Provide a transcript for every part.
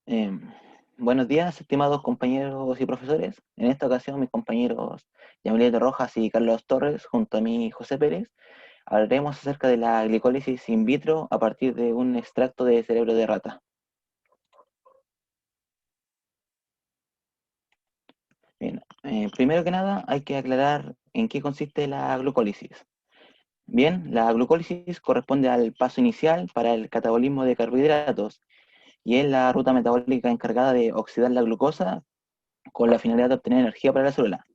Em, Buenos días, estimados compañeros y profesores. En esta ocasión, mis compañeros Yamilete Rojas y Carlos Torres, junto a mí, José Pérez, hablaremos acerca de la glicólisis in vitro a partir de un extracto de cerebro de rata. Bien, primero que nada, hay que aclarar en qué consiste la glucólisis. Bien, la glucólisis corresponde al paso inicial para el catabolismo de carbohidratos y es la ruta metabólica encargada de oxidar la glucosa con la finalidad de obtener energía para la célula.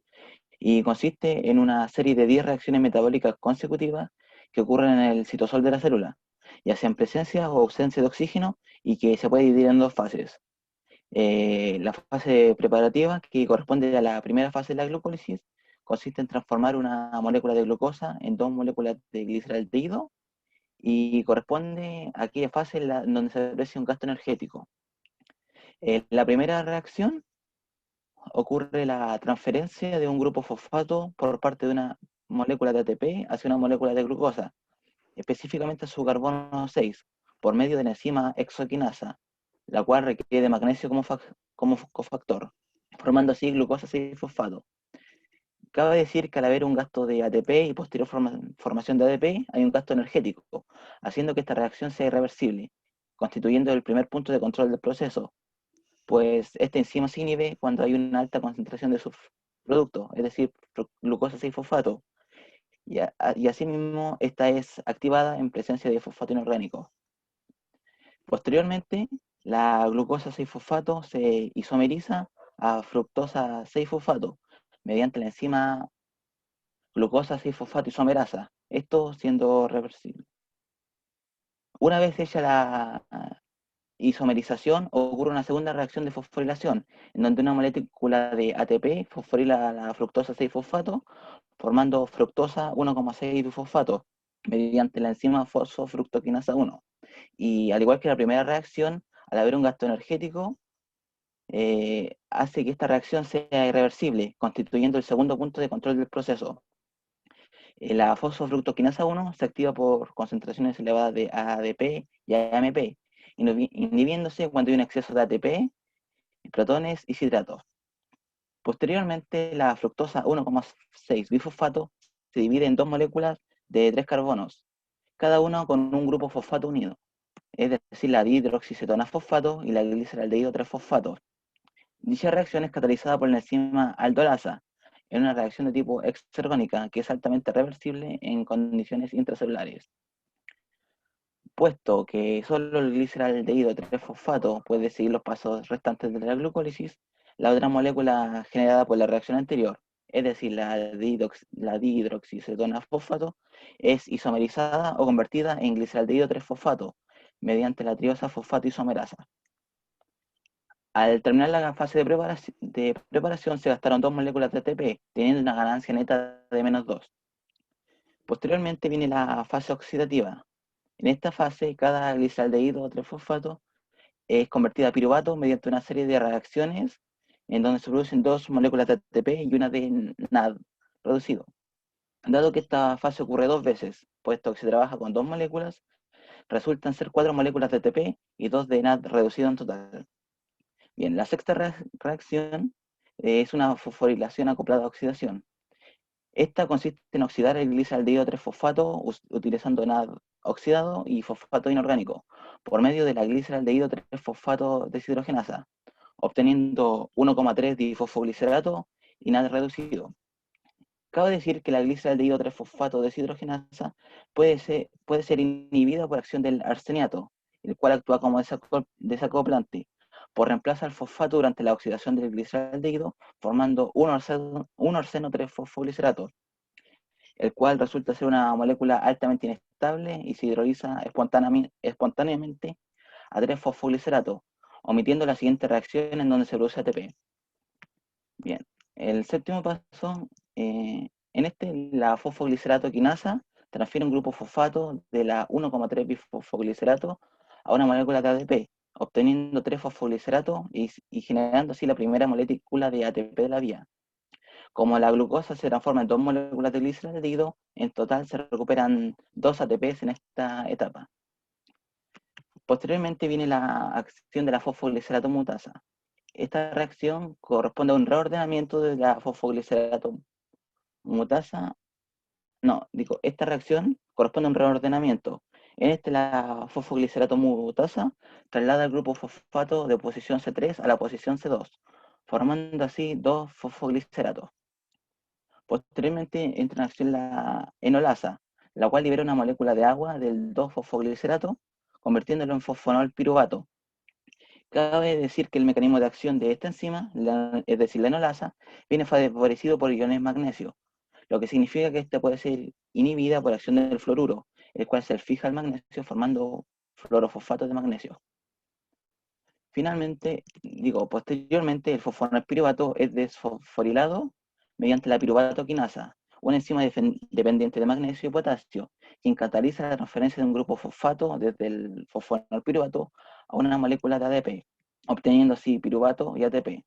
Y consiste en una serie de 10 reacciones metabólicas consecutivas que ocurren en el citosol de la célula, ya sea en presencia o ausencia de oxígeno, y que se puede dividir en dos fases. La fase preparativa, que corresponde a la primera fase de la glucólisis, consiste en transformar una molécula de glucosa en dos moléculas de gliceraldehído y corresponde a aquella fase en donde se aprecia un gasto energético. La primera reacción ocurre la transferencia de un grupo fosfato por parte de una molécula de ATP hacia una molécula de glucosa, específicamente su carbono 6, por medio de la enzima hexoquinasa, la cual requiere de magnesio como cofactor, formando así glucosa 6-fosfato. Cabe decir que al haber un gasto de ATP y posterior formación de ADP, hay un gasto energético, haciendo que esta reacción sea irreversible, constituyendo el primer punto de control del proceso, pues esta enzima se inhibe cuando hay una alta concentración de su producto, es decir, glucosa 6-fosfato, y asimismo esta es activada en presencia de fosfato inorgánico. Posteriormente, la glucosa 6-fosfato se isomeriza a fructosa 6-fosfato mediante la enzima glucosa 6-fosfato isomerasa, esto siendo reversible. Una vez hecha la isomerización, ocurre una segunda reacción de fosforilación, en donde una molécula de ATP fosforila la fructosa 6-fosfato, formando fructosa 1,6 bifosfato, mediante la enzima fosfofructoquinasa 1. Y al igual que la primera reacción, al haber un gasto energético, hace que esta reacción sea irreversible, constituyendo el segundo punto de control del proceso. La fosfofructoquinasa 1 se activa por concentraciones elevadas de ADP y AMP, inhibiéndose cuando hay un exceso de ATP, protones y citratos. Posteriormente, la fructosa 1,6 bifosfato se divide en dos moléculas de tres carbonos, cada uno con un grupo fosfato unido, es decir, la dihidroxicetona fosfato y la gliceraldehído 3-fosfato. Dicha reacción es catalizada por la enzima aldolasa, en una reacción de tipo exergónica que es altamente reversible en condiciones intracelulares. Puesto que solo el gliceraldehído 3-fosfato puede seguir los pasos restantes de la glucólisis, la otra molécula generada por la reacción anterior, es decir, la dihidroxicetona fosfato, es isomerizada o convertida en gliceraldehído 3-fosfato mediante la triosa fosfato isomerasa. Al terminar la fase de preparación se gastaron dos moléculas de ATP, teniendo una ganancia neta de -2. Posteriormente viene la fase oxidativa. En esta fase, cada glicaldehído o 3-fosfato es convertida a piruvato mediante una serie de reacciones en donde se producen dos moléculas de ATP y una de NAD reducido. Dado que esta fase ocurre dos veces, puesto que se trabaja con dos moléculas, resultan ser cuatro moléculas de ATP y dos de NAD reducido en total. Bien, la sexta reacción es una fosforilación acoplada a oxidación. Esta consiste en oxidar el glicaldehído 3-fosfato utilizando NAD oxidado y fosfato inorgánico por medio de la glicaldehído 3-fosfato deshidrogenasa, obteniendo 1,3 difosfoglicerato y NAD reducido. Cabe decir que la glicaldehído 3-fosfato deshidrogenasa puede ser inhibida por acción del arseniato, el cual actúa como desacoplante, por reemplazo al fosfato durante la oxidación del glicaldehído, formando un arseno 3-fosfoglicerato, el cual resulta ser una molécula altamente inestable y se hidroliza espontáneamente a 3-fosfoglicerato, omitiendo la siguiente reacción en donde se produce ATP. Bien, el séptimo paso, en este la fosfoglicerato quinasa transfiere un grupo fosfato de la 1,3 bifosfoglicerato a una molécula de ADP, obteniendo 3-fosfoglicerato y generando así la primera molécula de ATP de la vía. Como la glucosa se transforma en dos moléculas de gliceraldehído, en total se recuperan dos ATPs en esta etapa. Posteriormente viene la acción de la fosfoglicerato mutasa. Esta reacción corresponde a un reordenamiento de la fosfoglicerato mutasa. No, digo, esta reacción corresponde a un reordenamiento. En este, la fosfoglicerato mutasa traslada el grupo fosfato de posición C3 a la posición C2, formando así dos fosfogliceratos. Posteriormente entra en acción la enolasa, la cual libera una molécula de agua del 2-fosfoglicerato, convirtiéndolo en fosfonol piruvato. Cabe decir que el mecanismo de acción de esta enzima, es decir, la enolasa, viene favorecido por iones magnesio, lo que significa que esta puede ser inhibida por acción del fluoruro, el cual se fija al magnesio formando fluorofosfato de magnesio. Finalmente, posteriormente el fosfonol piruvato es desfosforilado mediante la piruvato quinasa, una enzima dependiente de magnesio y potasio, quien cataliza la transferencia de un grupo fosfato desde el fosfonol piruvato a una molécula de ADP, obteniendo así piruvato y ATP.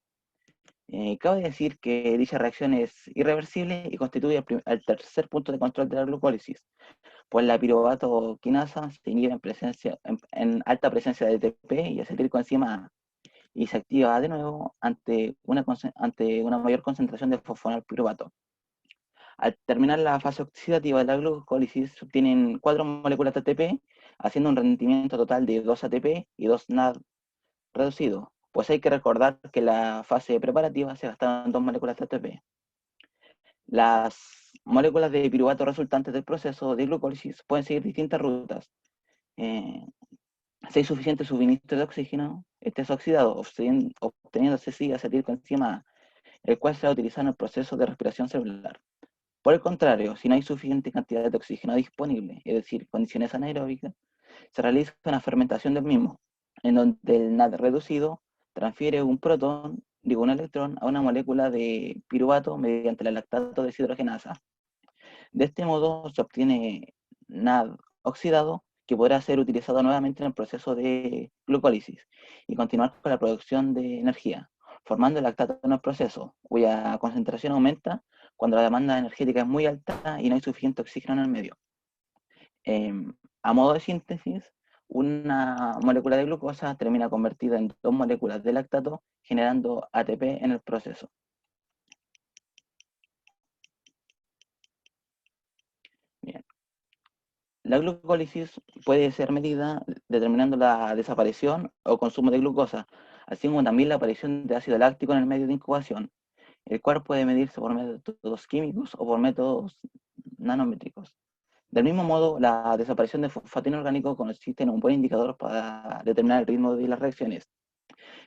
Cabe decir que dicha reacción es irreversible y constituye el tercer punto de control de la glucólisis, pues la piruvato quinasa se inhibe en alta presencia de ATP y acetilcoenzima A, y se activa de nuevo ante una mayor concentración de fosfonal piruvato. Al terminar la fase oxidativa de la glucólisis, se obtienen 4 moléculas de ATP, haciendo un rendimiento total de 2 ATP y 2 NAD reducido. Pues hay que recordar que en la fase preparativa se gastaron 2 moléculas de ATP. Las moléculas de piruvato resultantes del proceso de glucólisis pueden seguir distintas rutas. Eh, si hay suficiente suministro de oxígeno, este es oxidado, obteniéndose así acetilcoenzima A, el cual se va a utilizar en el proceso de respiración celular. Por el contrario, si no hay suficiente cantidad de oxígeno disponible, es decir, condiciones anaeróbicas, se realiza una fermentación del mismo, en donde el NAD reducido transfiere un electrón a una molécula de piruvato mediante la lactato deshidrogenasa. De este modo se obtiene NAD oxidado que podrá ser utilizado nuevamente en el proceso de glucólisis y continuar con la producción de energía, formando el lactato en el proceso, cuya concentración aumenta cuando la demanda energética es muy alta y no hay suficiente oxígeno en el medio. A modo de síntesis, una molécula de glucosa termina convertida en dos moléculas de lactato, generando ATP en el proceso. Bien. La glucólisis puede ser medida determinando la desaparición o consumo de glucosa, así como también la aparición de ácido láctico en el medio de incubación, el cual puede medirse por métodos químicos o por métodos nanométricos. Del mismo modo, la desaparición de fosfato inorgánico consiste en un buen indicador para determinar el ritmo de las reacciones.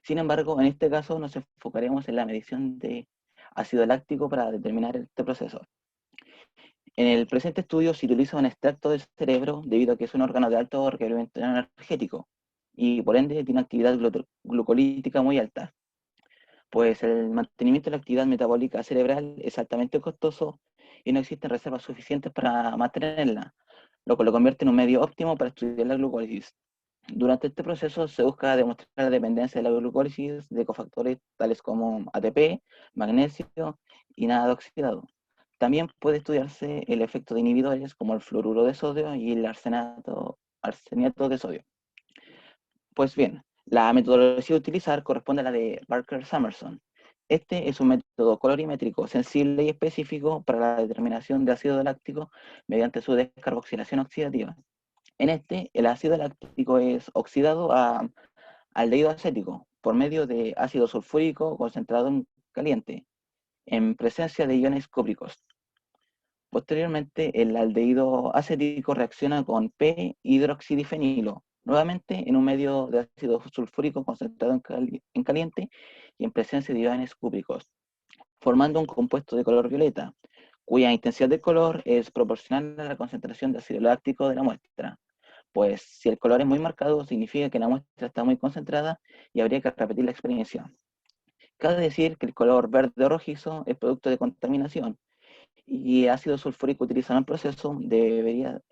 Sin embargo, en este caso nos enfocaremos en la medición de ácido láctico para determinar este proceso. En el presente estudio se utiliza un extracto del cerebro debido a que es un órgano de alto requerimiento energético y por ende tiene actividad glucolítica muy alta, pues el mantenimiento de la actividad metabólica cerebral es altamente costoso y no existen reservas suficientes para mantenerla, lo que lo convierte en un medio óptimo para estudiar la glucólisis. Durante este proceso se busca demostrar la dependencia de la glucólisis de cofactores tales como ATP, magnesio y nada oxidado. También puede estudiarse el efecto de inhibidores como el fluoruro de sodio y el arseniato de sodio. Pues bien, la metodología a utilizar corresponde a la de Barker-Summerson. Este es un método colorimétrico sensible y específico para la determinación de ácido láctico mediante su descarboxilación oxidativa. En este, el ácido láctico es oxidado a aldehído acético por medio de ácido sulfúrico concentrado en caliente, en presencia de iones cúpricos. Posteriormente, el aldehído acético reacciona con p-hidroxidifenilo, nuevamente en un medio de ácido sulfúrico concentrado en caliente y en presencia de iones cúpricos, formando un compuesto de color violeta, cuya intensidad de color es proporcional a la concentración de ácido láctico de la muestra. Pues si el color es muy marcado, significa que la muestra está muy concentrada y habría que repetir la experiencia. Cabe decir que el color verde o rojizo es producto de contaminación y el ácido sulfúrico utilizado en el proceso debería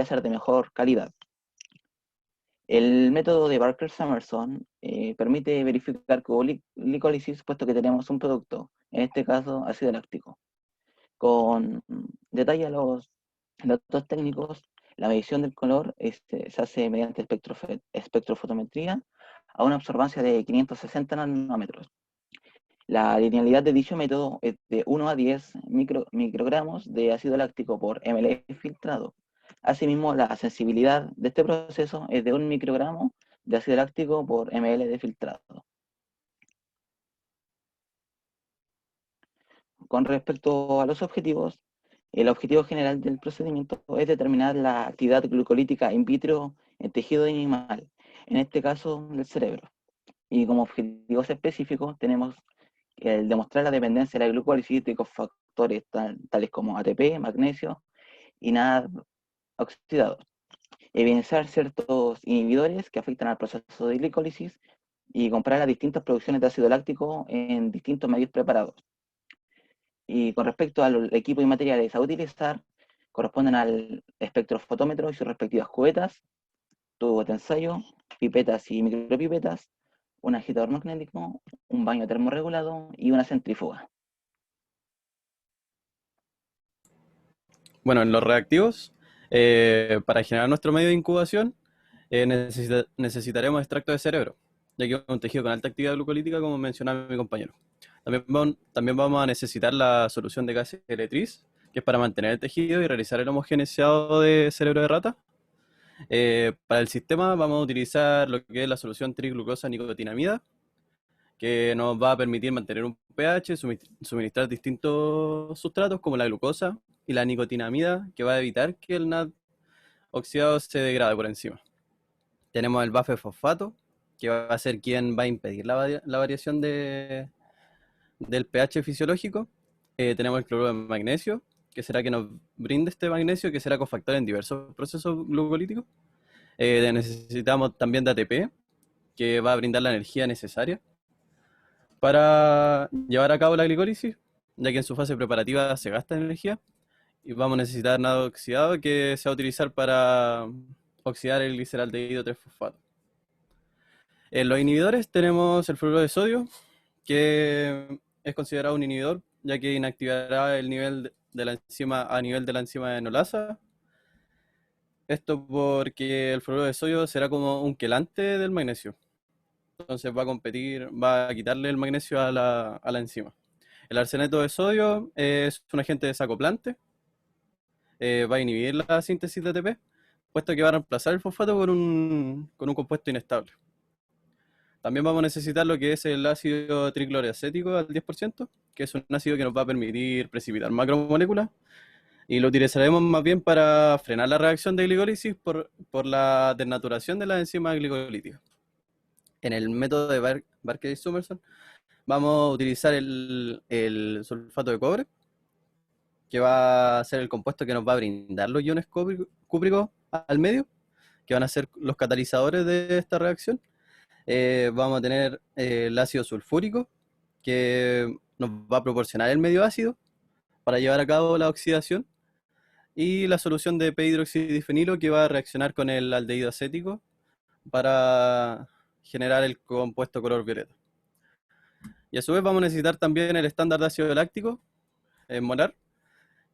ser de mejor calidad. El método de Barker-Summerson permite verificar que hubo glicólisis puesto que tenemos un producto, en este caso ácido láctico. Con detalle a los datos técnicos, La medición del color se hace mediante espectrofotometría a una absorbancia de 560 nanómetros. La linealidad de dicho método es de 1 a 10 microgramos de ácido láctico por ml filtrado. Asimismo, la sensibilidad de este proceso es de 1 microgramo de ácido láctico por ml de filtrado. Con respecto a los objetivos, el objetivo general del procedimiento es determinar la actividad glucolítica in vitro en tejido animal, en este caso del cerebro. Y como objetivos específicos tenemos el demostrar la dependencia de la glucólisis de cofactores tales como ATP, magnesio y NAD oxidados. Evidenciar ciertos inhibidores que afectan al proceso de glicólisis y comparar las distintas producciones de ácido láctico en distintos medios preparados. Y con respecto al equipo y materiales a utilizar, corresponden al espectrofotómetro y sus respectivas cubetas, tubos de ensayo, pipetas y micropipetas, un agitador magnético, un baño termorregulado y una centrífuga. Bueno, en los reactivos, para generar nuestro medio de incubación, necesitaremos extracto de cerebro, ya que es un tejido con alta actividad glucolítica, como mencionaba mi compañero. También vamos a necesitar la solución de gas electriz, que es para mantener el tejido y realizar el homogeneizado de cerebro de rata. Para el sistema vamos a utilizar lo que es la solución triglucosa nicotinamida, que nos va a permitir mantener un pH, suministrar distintos sustratos como la glucosa y la nicotinamida, que va a evitar que el NAD oxidado se degrade por encima. Tenemos el buffer fosfato, que va a ser quien va a impedir la variación del pH fisiológico. Tenemos el cloruro de magnesio, que será que nos brinde este magnesio, que será cofactor en diversos procesos glucolíticos. Necesitamos también de ATP, que va a brindar la energía necesaria para llevar a cabo la glicólisis, ya que en su fase preparativa se gasta energía. Y vamos a necesitar nado oxidado, que se va a utilizar para oxidar el gliceraldehído 3-fosfato. En los inhibidores tenemos el fluoruro de sodio, que es considerado un inhibidor, ya que inactivará el nivel de la enzima a nivel de la enzima enolasa. Esto porque el fluoruro de sodio será como un quelante del magnesio. Entonces va a quitarle el magnesio a la enzima. El arseneto de sodio es un agente desacoplante, va a inhibir la síntesis de ATP, puesto que va a reemplazar el fosfato con un compuesto inestable. También vamos a necesitar lo que es el ácido tricloroacético al 10%, que es un ácido que nos va a permitir precipitar macromoléculas, y lo utilizaremos más bien para frenar la reacción de glicólisis por la desnaturación de la enzima glicolítica. En el método de Barkey-Summerson vamos a utilizar el sulfato de cobre, que va a ser el compuesto que nos va a brindar los iones cúpricos al medio, que van a ser los catalizadores de esta reacción. Vamos a tener el ácido sulfúrico, que nos va a proporcionar el medio ácido para llevar a cabo la oxidación, y la solución de p-hidroxidifenilo, que va a reaccionar con el aldehído acético para generar el compuesto color violeta. Y a su vez vamos a necesitar también el estándar de ácido láctico molar,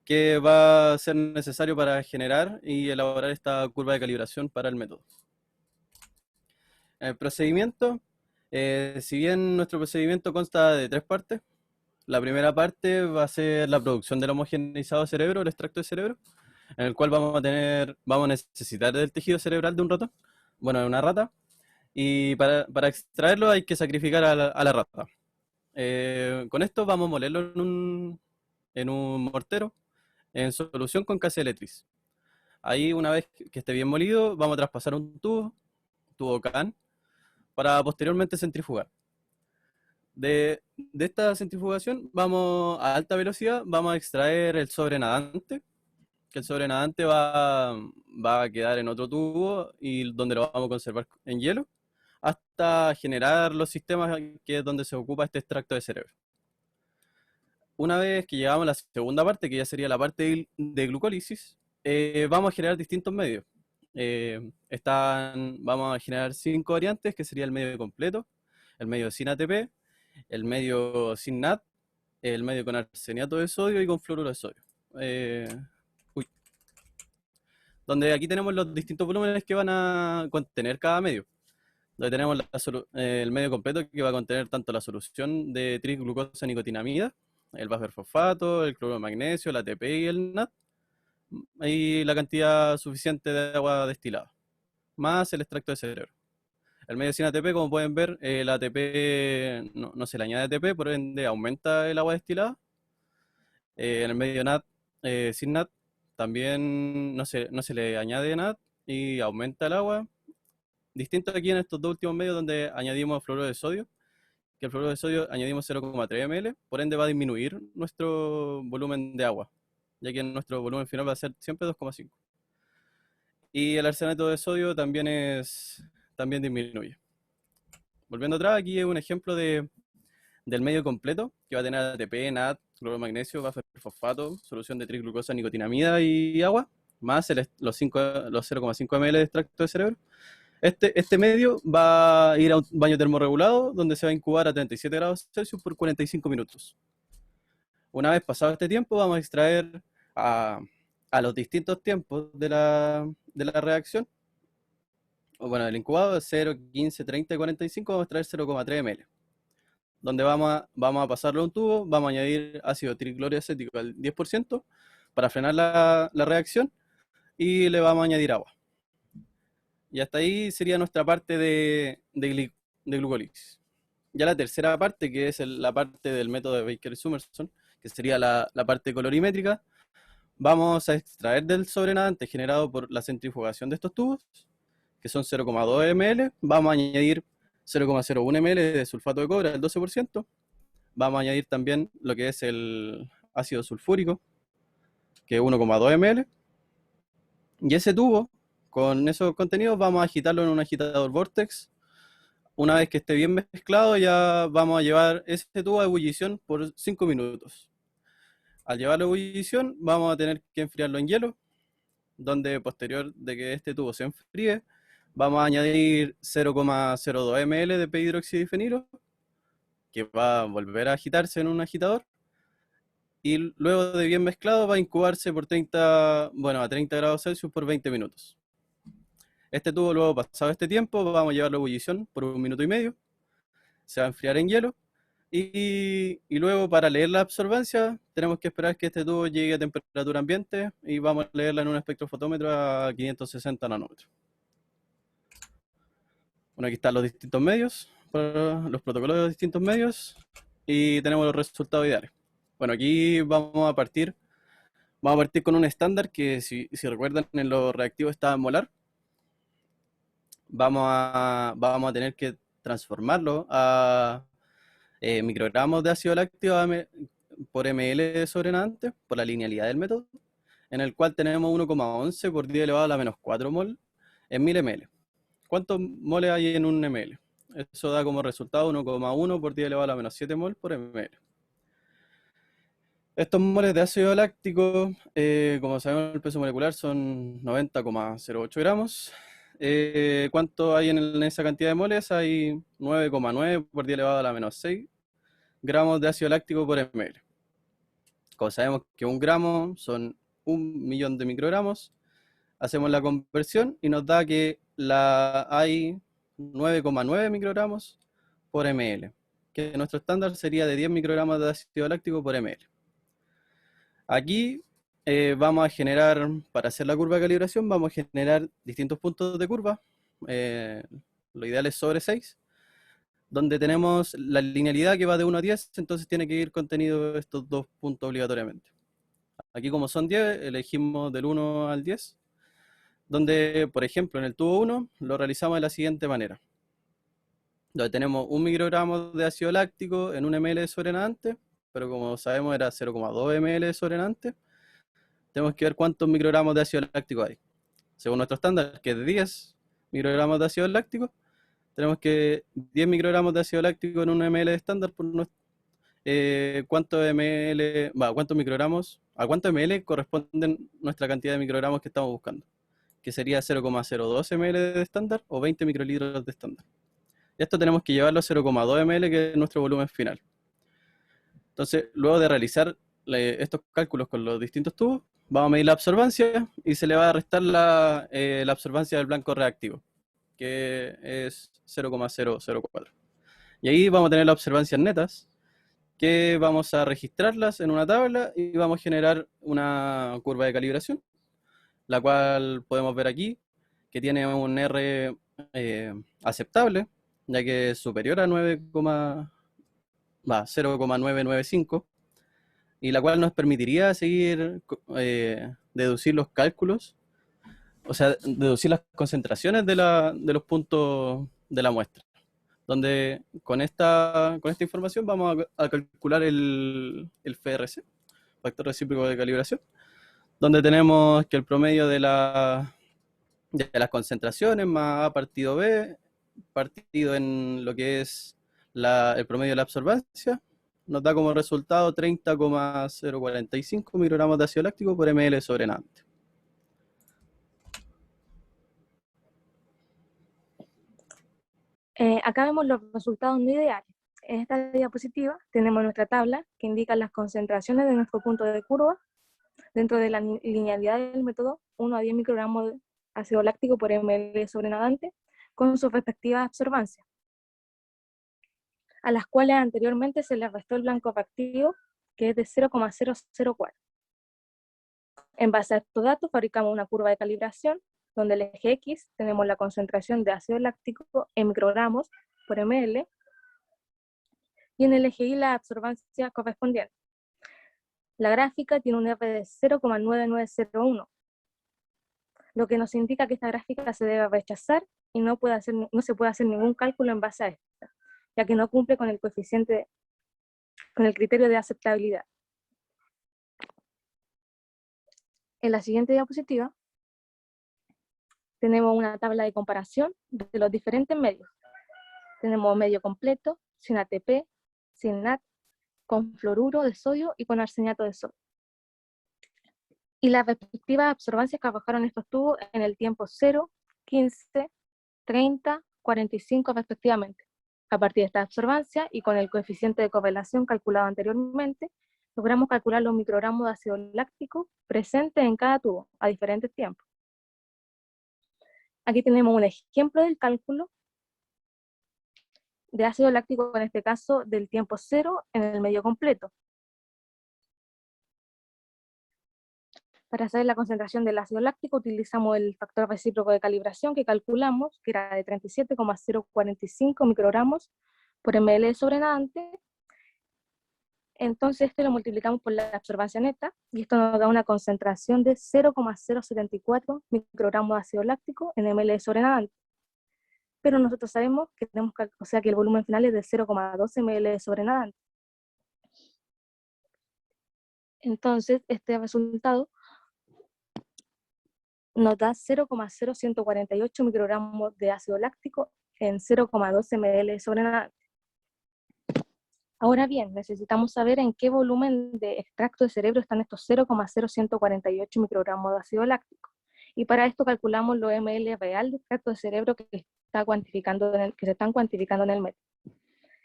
que va a ser necesario para generar y elaborar esta curva de calibración para el método. El procedimiento, si bien nuestro procedimiento consta de 3 partes, la primera parte va a ser la producción del homogeneizado de cerebro, el extracto de cerebro, en el cual vamos a necesitar del tejido cerebral de un ratón, bueno, de una rata, y para extraerlo hay que sacrificar a la rata. Con esto vamos a molerlo en un mortero, en solución con caseeletriz. Ahí, una vez que esté bien molido, vamos a traspasar un tubo CAN, para posteriormente centrifugar. De esta centrifugación, vamos a alta velocidad, vamos a extraer el sobrenadante, que el sobrenadante va a quedar en otro tubo y donde lo vamos a conservar en hielo, hasta generar los sistemas que es donde se ocupa este extracto de cerebro. Una vez que llegamos a la segunda parte, que ya sería la parte de glucólisis, vamos a generar distintos medios. Vamos a generar 5 variantes, que sería el medio completo, el medio sin ATP, el medio sin NAD, el medio con arseniato de sodio y con fluoruro de sodio. Uy. donde aquí tenemos los distintos volúmenes que van a contener cada medio. Donde tenemos el medio completo que va a contener tanto la solución de triglucosa nicotinamida, el buffer fosfato, el cloruro de magnesio, la ATP y el NAT, y la cantidad suficiente de agua destilada, más el extracto de cerebro. El medio sin ATP, como pueden ver, el ATP no se le añade ATP, por ende aumenta el agua destilada. En el medio NAT, sin NAT, también no se le añade NAT y aumenta el agua. Distinto aquí en estos dos últimos medios donde añadimos fluoruro de sodio, que el fluoruro de sodio añadimos 0,3 ml, por ende va a disminuir nuestro volumen de agua, ya que nuestro volumen final va a ser siempre 2,5. Y el arsenato de sodio también disminuye. Volviendo atrás, aquí es un ejemplo del medio completo, que va a tener ATP, NAT, cloruro de magnesio, buffer fosfato, solución de triglucosa, nicotinamida y agua, más los 0,5 ml de extracto de cerebro. Este medio va a ir a un baño termorregulado donde se va a incubar a 37 grados Celsius por 45 minutos. Una vez pasado este tiempo, vamos a extraer a los distintos tiempos de la reacción. Bueno, el incubado es 0, 15, 30 y 45, vamos a extraer 0,3 ml. Donde vamos a pasarlo a un tubo, vamos a añadir ácido tricloroacético al 10% para frenar la reacción y le vamos a añadir agua. Y hasta ahí sería nuestra parte de glucólisis. Ya la tercera parte, que es la parte del método de Baker-Summerson, que sería la parte colorimétrica, vamos a extraer del sobrenadante generado por la centrifugación de estos tubos, que son 0,2 ml, vamos a añadir 0,01 ml de sulfato de cobre al 12%, vamos a añadir también lo que es el ácido sulfúrico, que es 1,2 ml, y ese tubo, con esos contenidos, vamos a agitarlo en un agitador Vortex. Una vez que esté bien mezclado, ya vamos a llevar ese tubo a ebullición por 5 minutos. Al llevarlo a ebullición, vamos a tener que enfriarlo en hielo, donde posterior de que este tubo se enfríe, vamos a añadir 0,02 ml de p-hidroxidifenilo, que va a volver a agitarse en un agitador, y luego de bien mezclado va a incubarse por a 30 grados Celsius por 20 minutos. Este tubo, luego pasado este tiempo, vamos a llevarlo a ebullición por 1 minuto y medio, se va a enfriar en hielo, y luego para leer la absorbancia tenemos que esperar que este tubo llegue a temperatura ambiente y vamos a leerla en un espectrofotómetro a 560 nanómetros. Bueno, aquí están los distintos medios, los protocolos de los distintos medios, y tenemos los resultados ideales. Bueno, aquí vamos a partir con un estándar que, si recuerdan, en los reactivos estaba molar. Vamos a tener que transformarlo a microgramos de ácido láctico por ml sobre nadante, por la linealidad del método, en el cual tenemos 1,11 por 10 elevado a la menos 4 mol en 1000 ml. ¿Cuántos moles hay en un ml? Eso da como resultado 1,1 por 10 elevado a la menos 7 mol por ml. Estos moles de ácido láctico, como sabemos, el peso molecular son 90,08 gramos. ¿Cuánto hay en esa cantidad de moles? Hay 9,9 por 10 elevado a la menos 6 gramos de ácido láctico por ml. Como sabemos que 1 gramo son 1.000.000 de microgramos, hacemos la conversión y nos da que hay 9,9 microgramos por ml, que nuestro estándar sería de 10 microgramos de ácido láctico por ml. Aquí vamos a generar, para hacer la curva de calibración, vamos a generar distintos puntos de curva. Lo ideal es sobre 6, donde tenemos la linealidad que va de 1 a 10, entonces tiene que ir contenido estos dos puntos obligatoriamente. Aquí, como son 10, elegimos del 1 al 10, donde, por ejemplo, en el tubo 1 lo realizamos de la siguiente manera. Donde tenemos 1 microgramo de ácido láctico en 1 ml de sobrenadante, pero como sabemos era 0,2 ml de sobrenadante. Tenemos que ver cuántos microgramos de ácido láctico hay. Según nuestro estándar, que es de 10 microgramos de ácido láctico, tenemos que 10 microgramos de ácido láctico en 1 ml de estándar por cuántos microgramos, a cuántos ml corresponden nuestra cantidad de microgramos que estamos buscando, que sería 0,02 ml de estándar o 20 microlitros de estándar. Y esto tenemos que llevarlo a 0,2 ml, que es nuestro volumen final. Entonces, luego de realizar estos cálculos con los distintos tubos, Vamos a medir la absorbancia y se le va a restar la absorbancia del blanco reactivo, que es 0,004. Y ahí vamos a tener las observancias netas, que vamos a registrarlas en una tabla y vamos a generar una curva de calibración, la cual podemos ver aquí, que tiene un R aceptable, ya que es superior a 0,995, y la cual nos permitiría seguir deducir los cálculos, o sea, deducir las concentraciones de los puntos de la muestra, donde con esta información vamos a calcular el FRC, factor recíproco de calibración, donde tenemos que el promedio de las concentraciones más A partido B, partido en lo que es el promedio de la absorbancia, nos da como resultado 30,045 microgramos de ácido láctico por ml sobre nadante. Acá vemos los resultados no ideales. En esta diapositiva tenemos nuestra tabla que indica las concentraciones de nuestro punto de curva dentro de la linealidad del método 1 a 10 microgramos de ácido láctico por ml sobre nadante con sus respectivas absorbancias, a las cuales anteriormente se les restó el blanco reactivo, que es de 0,004. En base a estos datos fabricamos una curva de calibración donde el eje X tenemos la concentración de ácido láctico en microgramos por ml y en el eje Y la absorbancia correspondiente. La gráfica tiene un R de 0,9901, lo que nos indica que esta gráfica se debe rechazar y no se puede hacer ningún cálculo en base a esta, ya que no cumple con el coeficiente, con el criterio de aceptabilidad. En la siguiente diapositiva tenemos una tabla de comparación de los diferentes medios. Tenemos medio completo, sin ATP, sin NAT, con fluoruro de sodio y con arseniato de sodio. Y las respectivas absorbancias que arrojaron estos tubos en el tiempo 0, 15, 30, 45 respectivamente. A partir de esta absorbancia y con el coeficiente de correlación calculado anteriormente, logramos calcular los microgramos de ácido láctico presentes en cada tubo a diferentes tiempos. Aquí tenemos un ejemplo del cálculo de ácido láctico, en este caso del tiempo 0 en el medio completo. Para saber la concentración del ácido láctico utilizamos el factor recíproco de calibración que calculamos, que era de 37,045 microgramos por ml sobre nadante. Entonces este lo multiplicamos por la absorbancia neta y esto nos da una concentración de 0,074 microgramos de ácido láctico en ml sobre nadante. Pero nosotros sabemos que que el volumen final es de 0,12 ml sobre nadante. Entonces este resultado nos da 0,0148 microgramos de ácido láctico en 0,12 ml sobre nadante. Ahora bien, necesitamos saber en qué volumen de extracto de cerebro están estos 0,0148 microgramos de ácido láctico. Y para esto calculamos los ml real de extracto de cerebro que se están cuantificando en el método.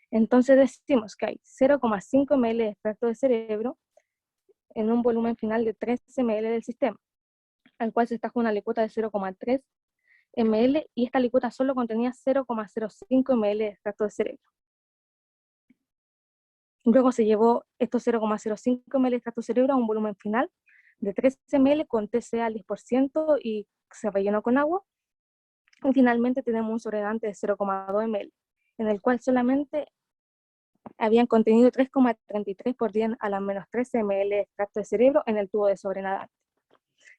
Entonces decimos que hay 0,5 ml de extracto de cerebro en un volumen final de 13 ml del sistema, al cual se está con una alícuota de 0,3 ml, y esta alícuota solo contenía 0,05 ml de extracto de cerebro. Luego se llevó estos 0,05 ml de extracto de cerebro a un volumen final de 13 ml con TCA al 10% y se rellenó con agua. Y finalmente tenemos un sobredante de 0,2 ml, en el cual solamente habían contenido 3,33 por 10 a la menos 13 ml de extracto de cerebro en el tubo de sobrenadante.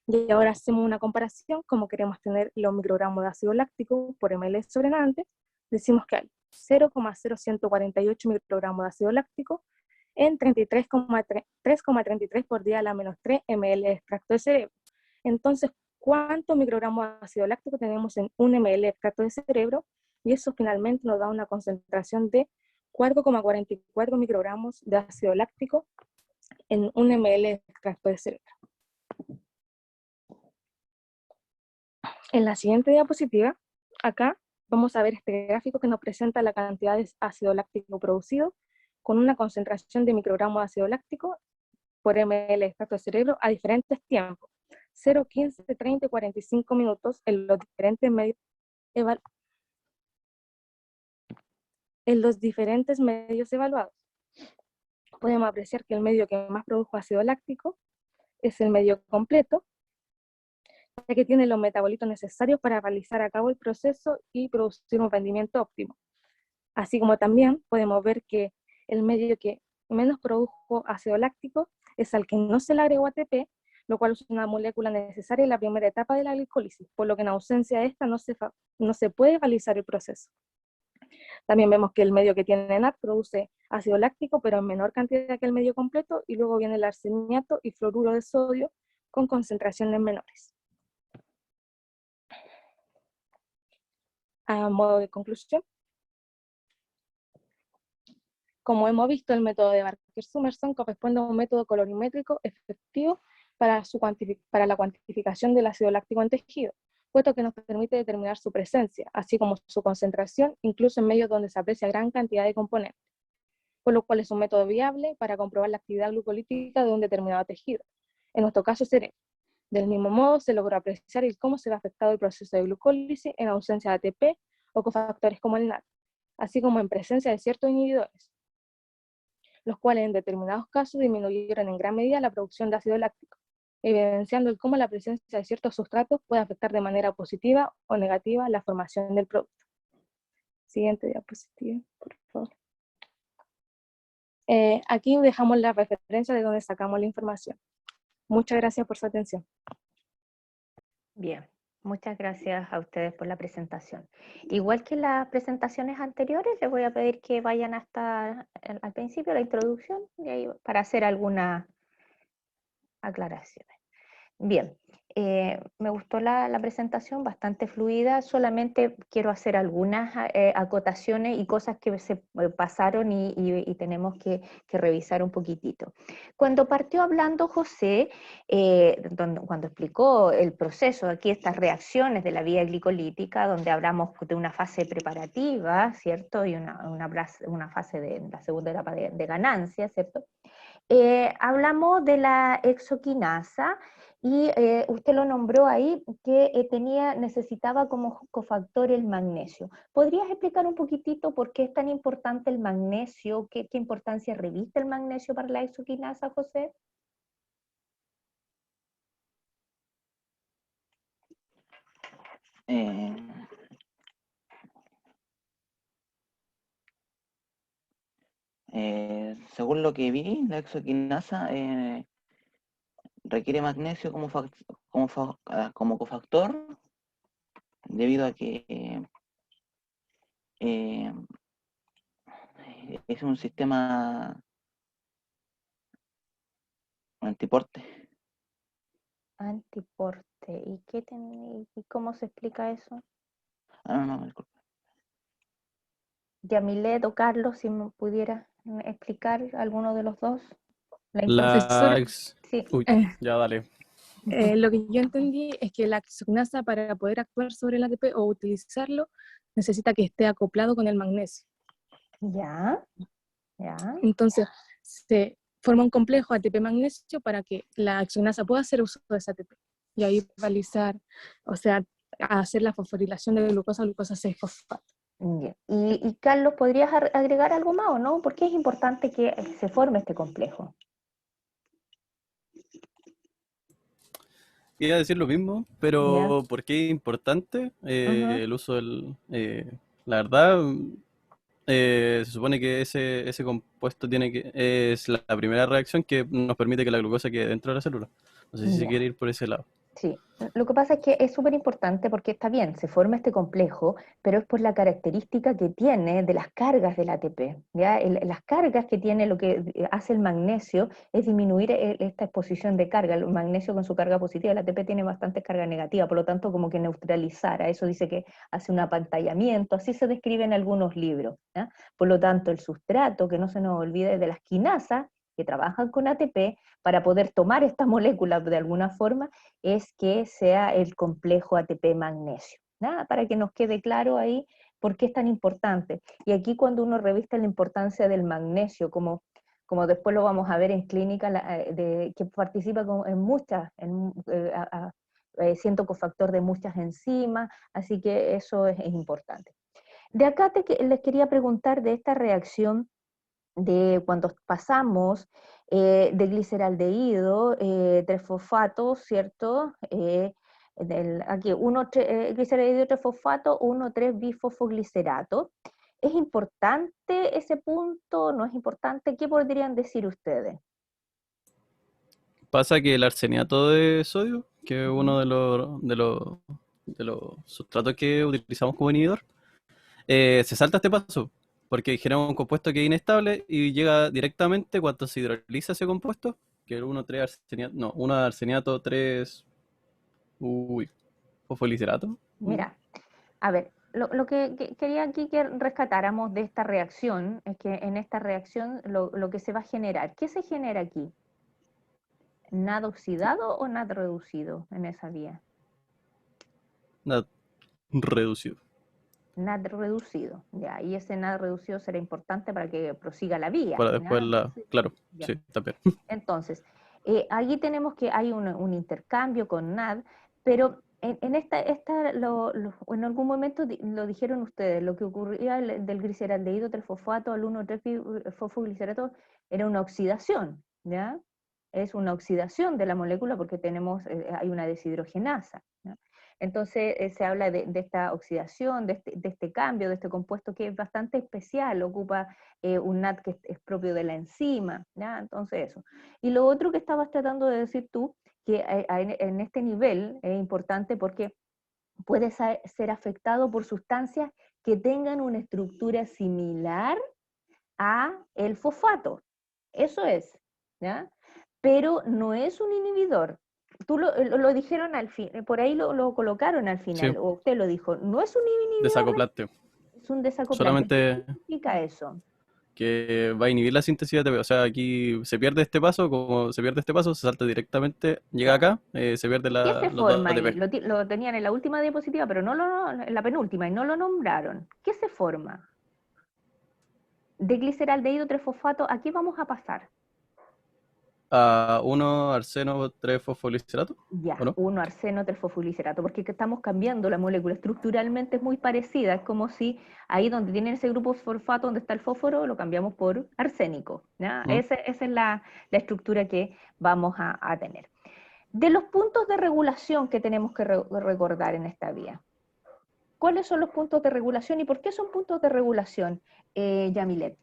Y ahora hacemos una comparación, como queremos tener los microgramos de ácido láctico por ml sobre nadante, decimos que hay 0,0148 microgramos de ácido láctico en 3,33 por 10 a la menos 3 ml de extracto de cerebro. Entonces, ¿cuántos microgramos de ácido láctico tenemos en 1 ml de extracto de cerebro? Y eso finalmente nos da una concentración de 4,44 microgramos de ácido láctico en 1 ml de extracto de cerebro. En la siguiente diapositiva, acá vamos a ver este gráfico que nos presenta la cantidad de ácido láctico producido con una concentración de microgramos de ácido láctico por ml de extracto de cerebro a diferentes tiempos, 0, 15, 30 y 45 minutos en los diferentes medios evaluados. Podemos apreciar que el medio que más produjo ácido láctico es el medio completo, ya que tiene los metabolitos necesarios para realizar a cabo el proceso y producir un rendimiento óptimo. Así como también podemos ver que el medio que menos produjo ácido láctico es al que no se le agregó ATP, lo cual es una molécula necesaria en la primera etapa de la glicólisis, por lo que en ausencia de esta no se puede realizar el proceso. También vemos que el medio que tiene NAD produce ácido láctico, pero en menor cantidad que el medio completo, y luego viene el arseniato y fluoruro de sodio con concentraciones menores. A modo de conclusión, como hemos visto, el método de Barker-Summerson corresponde a un método colorimétrico efectivo para la cuantificación del ácido láctico en tejido, puesto que nos permite determinar su presencia, así como su concentración, incluso en medios donde se aprecia gran cantidad de componentes, por lo cual es un método viable para comprobar la actividad glucolítica de un determinado tejido, en nuestro caso cerebro. Del mismo modo, se logró apreciar cómo se ve afectado el proceso de glucólisis en ausencia de ATP o cofactores como el NAD, así como en presencia de ciertos inhibidores, los cuales en determinados casos disminuyeron en gran medida la producción de ácido láctico, evidenciando cómo la presencia de ciertos sustratos puede afectar de manera positiva o negativa la formación del producto. Siguiente diapositiva, por favor. Aquí dejamos la referencia de donde sacamos la información. Muchas gracias por su atención. Bien, muchas gracias a ustedes por la presentación. Igual que las presentaciones anteriores, les voy a pedir que vayan hasta al principio, la introducción, y ahí para hacer algunas aclaraciones. Bien, me gustó la presentación, bastante fluida, solamente quiero hacer algunas acotaciones y cosas que se pasaron y tenemos que revisar un poquitito. Cuando partió hablando José, cuando explicó el proceso, aquí estas reacciones de la vía glicolítica, donde hablamos de una fase preparativa, ¿cierto? Y una fase de la segunda etapa de ganancia, ¿cierto? Hablamos de la exoquinasa, y usted lo nombró ahí, que necesitaba como cofactor el magnesio. ¿Podrías explicar un poquitito por qué es tan importante el magnesio? ¿Qué importancia reviste el magnesio para la exoquinasa, José? Según lo que vi, la exoquinasa requiere magnesio como cofactor, debido a que es un sistema antiporte. Antiporte. ¿Y cómo se explica eso? No, disculpe. Yamilet o Carlos, si me pudiera explicar alguno de los dos. Sí. Uy, ya dale. Lo que yo entendí es que la exoquinasa, para poder actuar sobre el ATP o utilizarlo, necesita que esté acoplado con el magnesio. Ya. Entonces, se forma un complejo ATP-magnesio para que la exoquinasa pueda hacer uso de ese ATP. Y ahí realizar, hacer la fosforilación de glucosa a glucosa 6-fosfato. Bien. Y Carlos, ¿podrías agregar algo más o no? ¿Por qué es importante que se forme este complejo? Iba a decir lo mismo, pero ¿por qué es importante el uso del... la verdad, se supone que ese compuesto es la primera reacción que nos permite que la glucosa quede dentro de la célula. No sé si se quiere ir por ese lado. Sí, lo que pasa es que es súper importante porque está bien, se forma este complejo, pero es por la característica que tiene de las cargas del ATP. ¿Ya? Las cargas que tiene, lo que hace el magnesio es disminuir esta exposición de carga. El magnesio con su carga positiva, el ATP tiene bastante carga negativa, por lo tanto como que neutralizar, a eso dice que hace un apantallamiento, así se describe en algunos libros. ¿Ya? Por lo tanto, el sustrato, que no se nos olvide, de las quinasas, que trabajan con ATP, para poder tomar esta molécula de alguna forma, es que sea el complejo ATP-magnesio. ¿Nada? Para que nos quede claro ahí por qué es tan importante. Y aquí cuando uno reviste la importancia del magnesio como como después lo vamos a ver en clínica, que participa en muchas, siendo cofactor de muchas enzimas, así que eso es importante. De acá les quería preguntar de esta reacción de cuando pasamos de gliceraldehído, 3-fosfato, ¿cierto? Aquí, gliceraldehído 3-fosfato, 1,3-bifosfoglicerato. ¿Es importante ese punto? ¿No es importante? ¿Qué podrían decir ustedes? Pasa que el arseniato de sodio, que es uno de los sustratos que utilizamos como inhibidor, se salta este paso, porque genera un compuesto que es inestable y llega directamente cuando se hidroliza ese compuesto, que es el 1 arseniato 3, fosfolicerato. Mira, a ver, lo que quería aquí que rescatáramos de esta reacción es que en esta reacción lo que se va a generar, ¿qué se genera aquí? ¿NAD oxidado o NAD reducido en esa vía? Nada, reducido. NAD reducido, ya, y ese NAD reducido será importante para que prosiga la vía. Para después ¿no? claro, Ya. sí, está bien. Entonces, allí tenemos que hay un intercambio con NAD, pero en en algún momento lo dijeron ustedes, lo que ocurría del gliceraldehído 3-fosfato al 1,3-fosfoglicerato era una oxidación, ¿ya? Es una oxidación de la molécula porque hay una deshidrogenasa, ¿ya? Entonces se habla de esta oxidación, de este cambio, de este compuesto que es bastante especial, ocupa un NAD que es propio de la enzima, ¿ya? Entonces eso. Y lo otro que estabas tratando de decir tú, que en este nivel es importante porque puede ser afectado por sustancias que tengan una estructura similar a el fosfato. Eso es, ¿ya? Pero no es un inhibidor. Tú lo dijeron al fin, por ahí lo colocaron al final, Sí, o usted lo dijo, no es un inhibidor, desacoplante. es un desacoplante. Solamente ¿Qué significa eso? que va a inhibir la síntesis de ATP. O sea, aquí se pierde este paso, como se pierde este paso, se salta directamente, llega Ya. acá, se pierde ¿Qué se los dos forma ahí? ATP. Lo tenían en la última diapositiva, pero en la penúltima, y no lo nombraron. ¿Qué se forma? De gliceraldehído 3-fosfato, ¿a qué vamos a pasar? A 1 arseno 3 fosfolicerato, ¿o Ya, no? 1-arseno 3-fosfolicerato, porque estamos cambiando la molécula, estructuralmente es muy parecida, es como si ahí donde tienen ese grupo fosfato, donde está el fósforo, lo cambiamos por arsénico, ¿ya? ¿Mm? Esa es la estructura que vamos a tener. De los puntos de regulación que tenemos que recordar en esta vía, ¿cuáles son los puntos de regulación y por qué son puntos de regulación, Yamilet?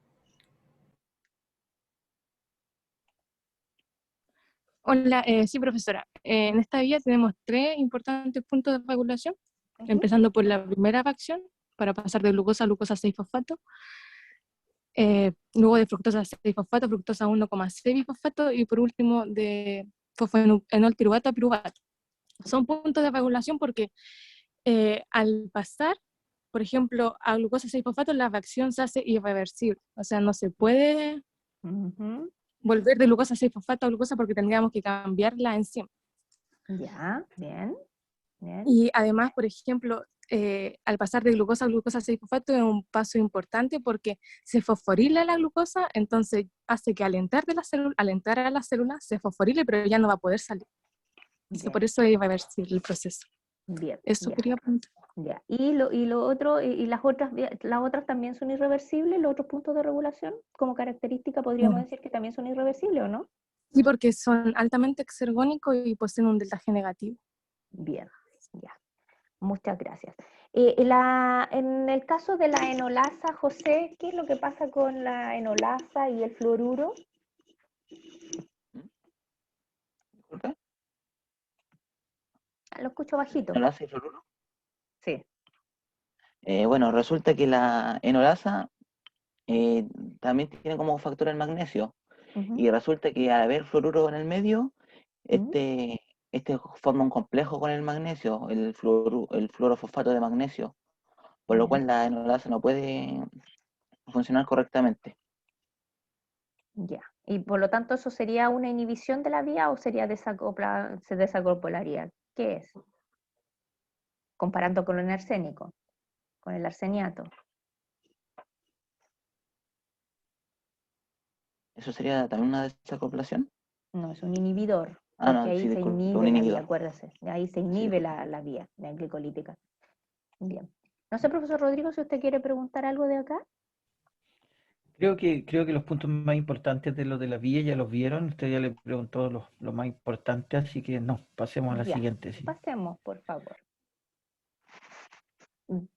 Hola, sí, profesora. En esta vía tenemos 3 importantes puntos de regulación, Ujú. empezando por la primera reacción, para pasar de glucosa a glucosa 6-fosfato, luego de fructosa 6-fosfato, fructosa 1,6-bifosfato, y por último de fosfoenol piruvato a piruvato. Son puntos de regulación porque al pasar, por ejemplo, a glucosa 6-fosfato, la reacción se hace irreversible. O sea, no se puede Ujú. volver de glucosa 6-fosfato a glucosa porque tendríamos que cambiar la enzima. Ya, bien, bien. Y además, por ejemplo, al pasar de glucosa a glucosa 6-fosfato es un paso importante porque se fosforila la glucosa, entonces hace que al entrar a la célula se fosforile, pero ya no va a poder salir. Entonces, Bien, por eso es irreversible el proceso. bien, Eso ya. quería preguntar. Ya. Y lo otro, y las otras también son irreversibles, los otros puntos de regulación, como característica podríamos decir que también son irreversibles, ¿o no? Sí, porque son altamente exergónicos y poseen un deltaje negativo. Bien, ya. Muchas gracias. En el caso de la enolasa, José, ¿qué es lo que pasa con la enolasa y el fluoruro? Disculpa, Ah, lo escucho bajito. enolasa y fluoruro. Sí. Bueno, resulta que la enolasa también tiene como factor el magnesio. Ujú, Y resulta que al haber fluoruro en el medio, ujú, este forma un complejo con el magnesio, el fluorofosfato de magnesio, por lo bien, cual la enolasa no puede funcionar correctamente. ya. Y por lo tanto, ¿eso sería una inhibición de la vía o sería se desacoplaría? ¿Qué es? Comparando con el arsénico, con el arseniato. ¿Eso sería también una desacoplación? No, es un inhibidor, Ah, porque no, ahí sí, se disculpe, un inhibe la vía, inhibidor. acuérdese, ahí se Sí, inhibe disculpe. la vía glicolítica. Bien. No sé, profesor Rodrigo, si usted quiere preguntar algo de acá. Creo que los puntos más importantes de lo de la vía ya los vieron. Usted ya le preguntó lo más importante, así que no, pasemos a la Ya, siguiente, sí. pasemos, por favor.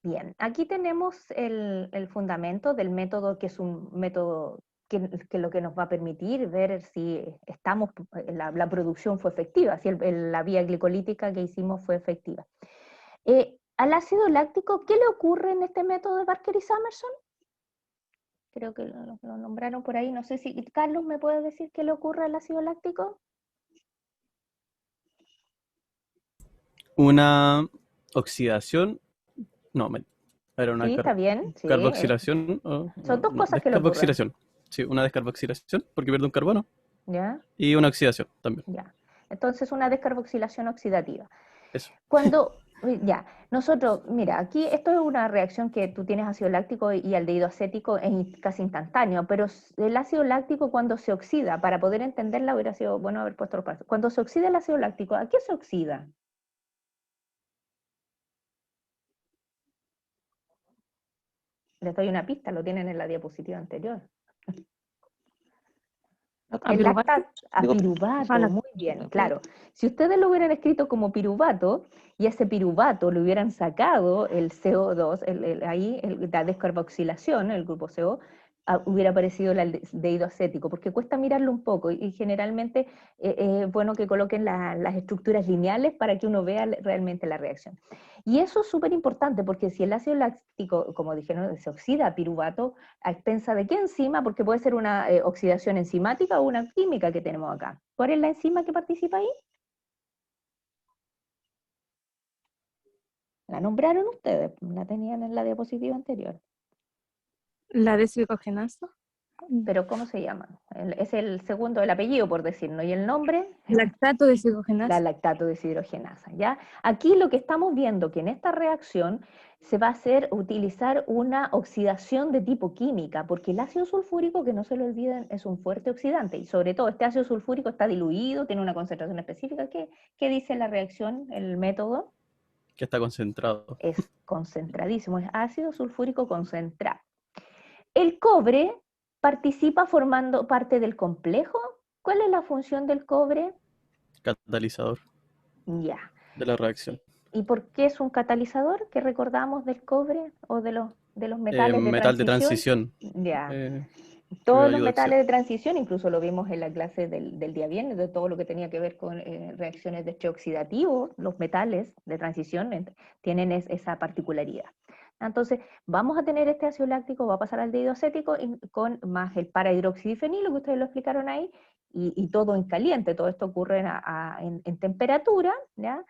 Bien, aquí tenemos el fundamento del método, que es un método que lo que nos va a permitir ver si la producción fue efectiva, si la vía glicolítica que hicimos fue efectiva. Al ácido láctico, ¿qué le ocurre en este método de Barker y Summerson? Creo que lo nombraron por ahí, no sé si Carlos me puede decir qué le ocurre al ácido láctico. Una oxidación, no, era una Sí, está bien, sí. carboxilación, Son dos no, cosas que le ocurren, descarboxilación. Sí, una descarboxilación, porque pierde un carbono, ¿ya? y una oxidación también. Ya. Entonces, una descarboxilación oxidativa. Eso. Ya, nosotros, mira, aquí esto es una reacción que tú tienes ácido láctico y aldehído acético es casi instantáneo, pero el ácido láctico cuando se oxida, para poder entenderla hubiera sido bueno haber puesto los pasos. Cuando se oxida el ácido láctico, ¿a qué se oxida? Les doy una pista, lo tienen en la diapositiva anterior. ¿A El piruvato? lactato, a Digo, piruvato, muy bien, claro. Si ustedes lo hubieran escrito como piruvato y ese piruvato le hubieran sacado el CO2, la descarboxilación, el grupo CO, hubiera aparecido el aldehído acético, porque cuesta mirarlo un poco y generalmente es bueno que coloquen las estructuras lineales para que uno vea realmente la reacción. Y eso es súper importante porque si el ácido láctico, como dijeron, se oxida a piruvato, ¿a expensa de qué enzima? Porque puede ser una oxidación enzimática o una química que tenemos acá. ¿Cuál es la enzima que participa ahí? La nombraron ustedes, la tenían en la diapositiva anterior. La desoxigenasa. Pero ¿cómo se llama? Es el segundo, el apellido por decir, ¿no? ¿Y el nombre? Lactato La desoxigenasa. lactato deshidrogenasa, ¿ya? Aquí lo que estamos viendo que en esta reacción se va a hacer utilizar una oxidación de tipo química, porque el ácido sulfúrico, que no se lo olviden, es un fuerte oxidante, y sobre todo este ácido sulfúrico está diluido, tiene una concentración específica. ¿Qué dice la reacción, el método? Que está concentrado. Es concentradísimo, es ácido sulfúrico concentrado. El cobre participa formando parte del complejo. ¿Cuál es la función del cobre? Catalizador Ya. de la reacción. ¿Y por qué es un catalizador? ¿Qué recordamos del cobre o de los metales de Metal de transición? transición. Ya. Que Todos los ayuda a metales oxidar. de transición, incluso lo vimos en la clase del día viernes, de todo lo que tenía que ver con reacciones de estrés oxidativo, los metales de transición tienen esa particularidad. Entonces, vamos a tener este ácido láctico, va a pasar al aldehído acético con más el parahidroxidifenilo, que ustedes lo explicaron ahí, y todo en caliente, todo esto ocurre en temperatura, ¿ya?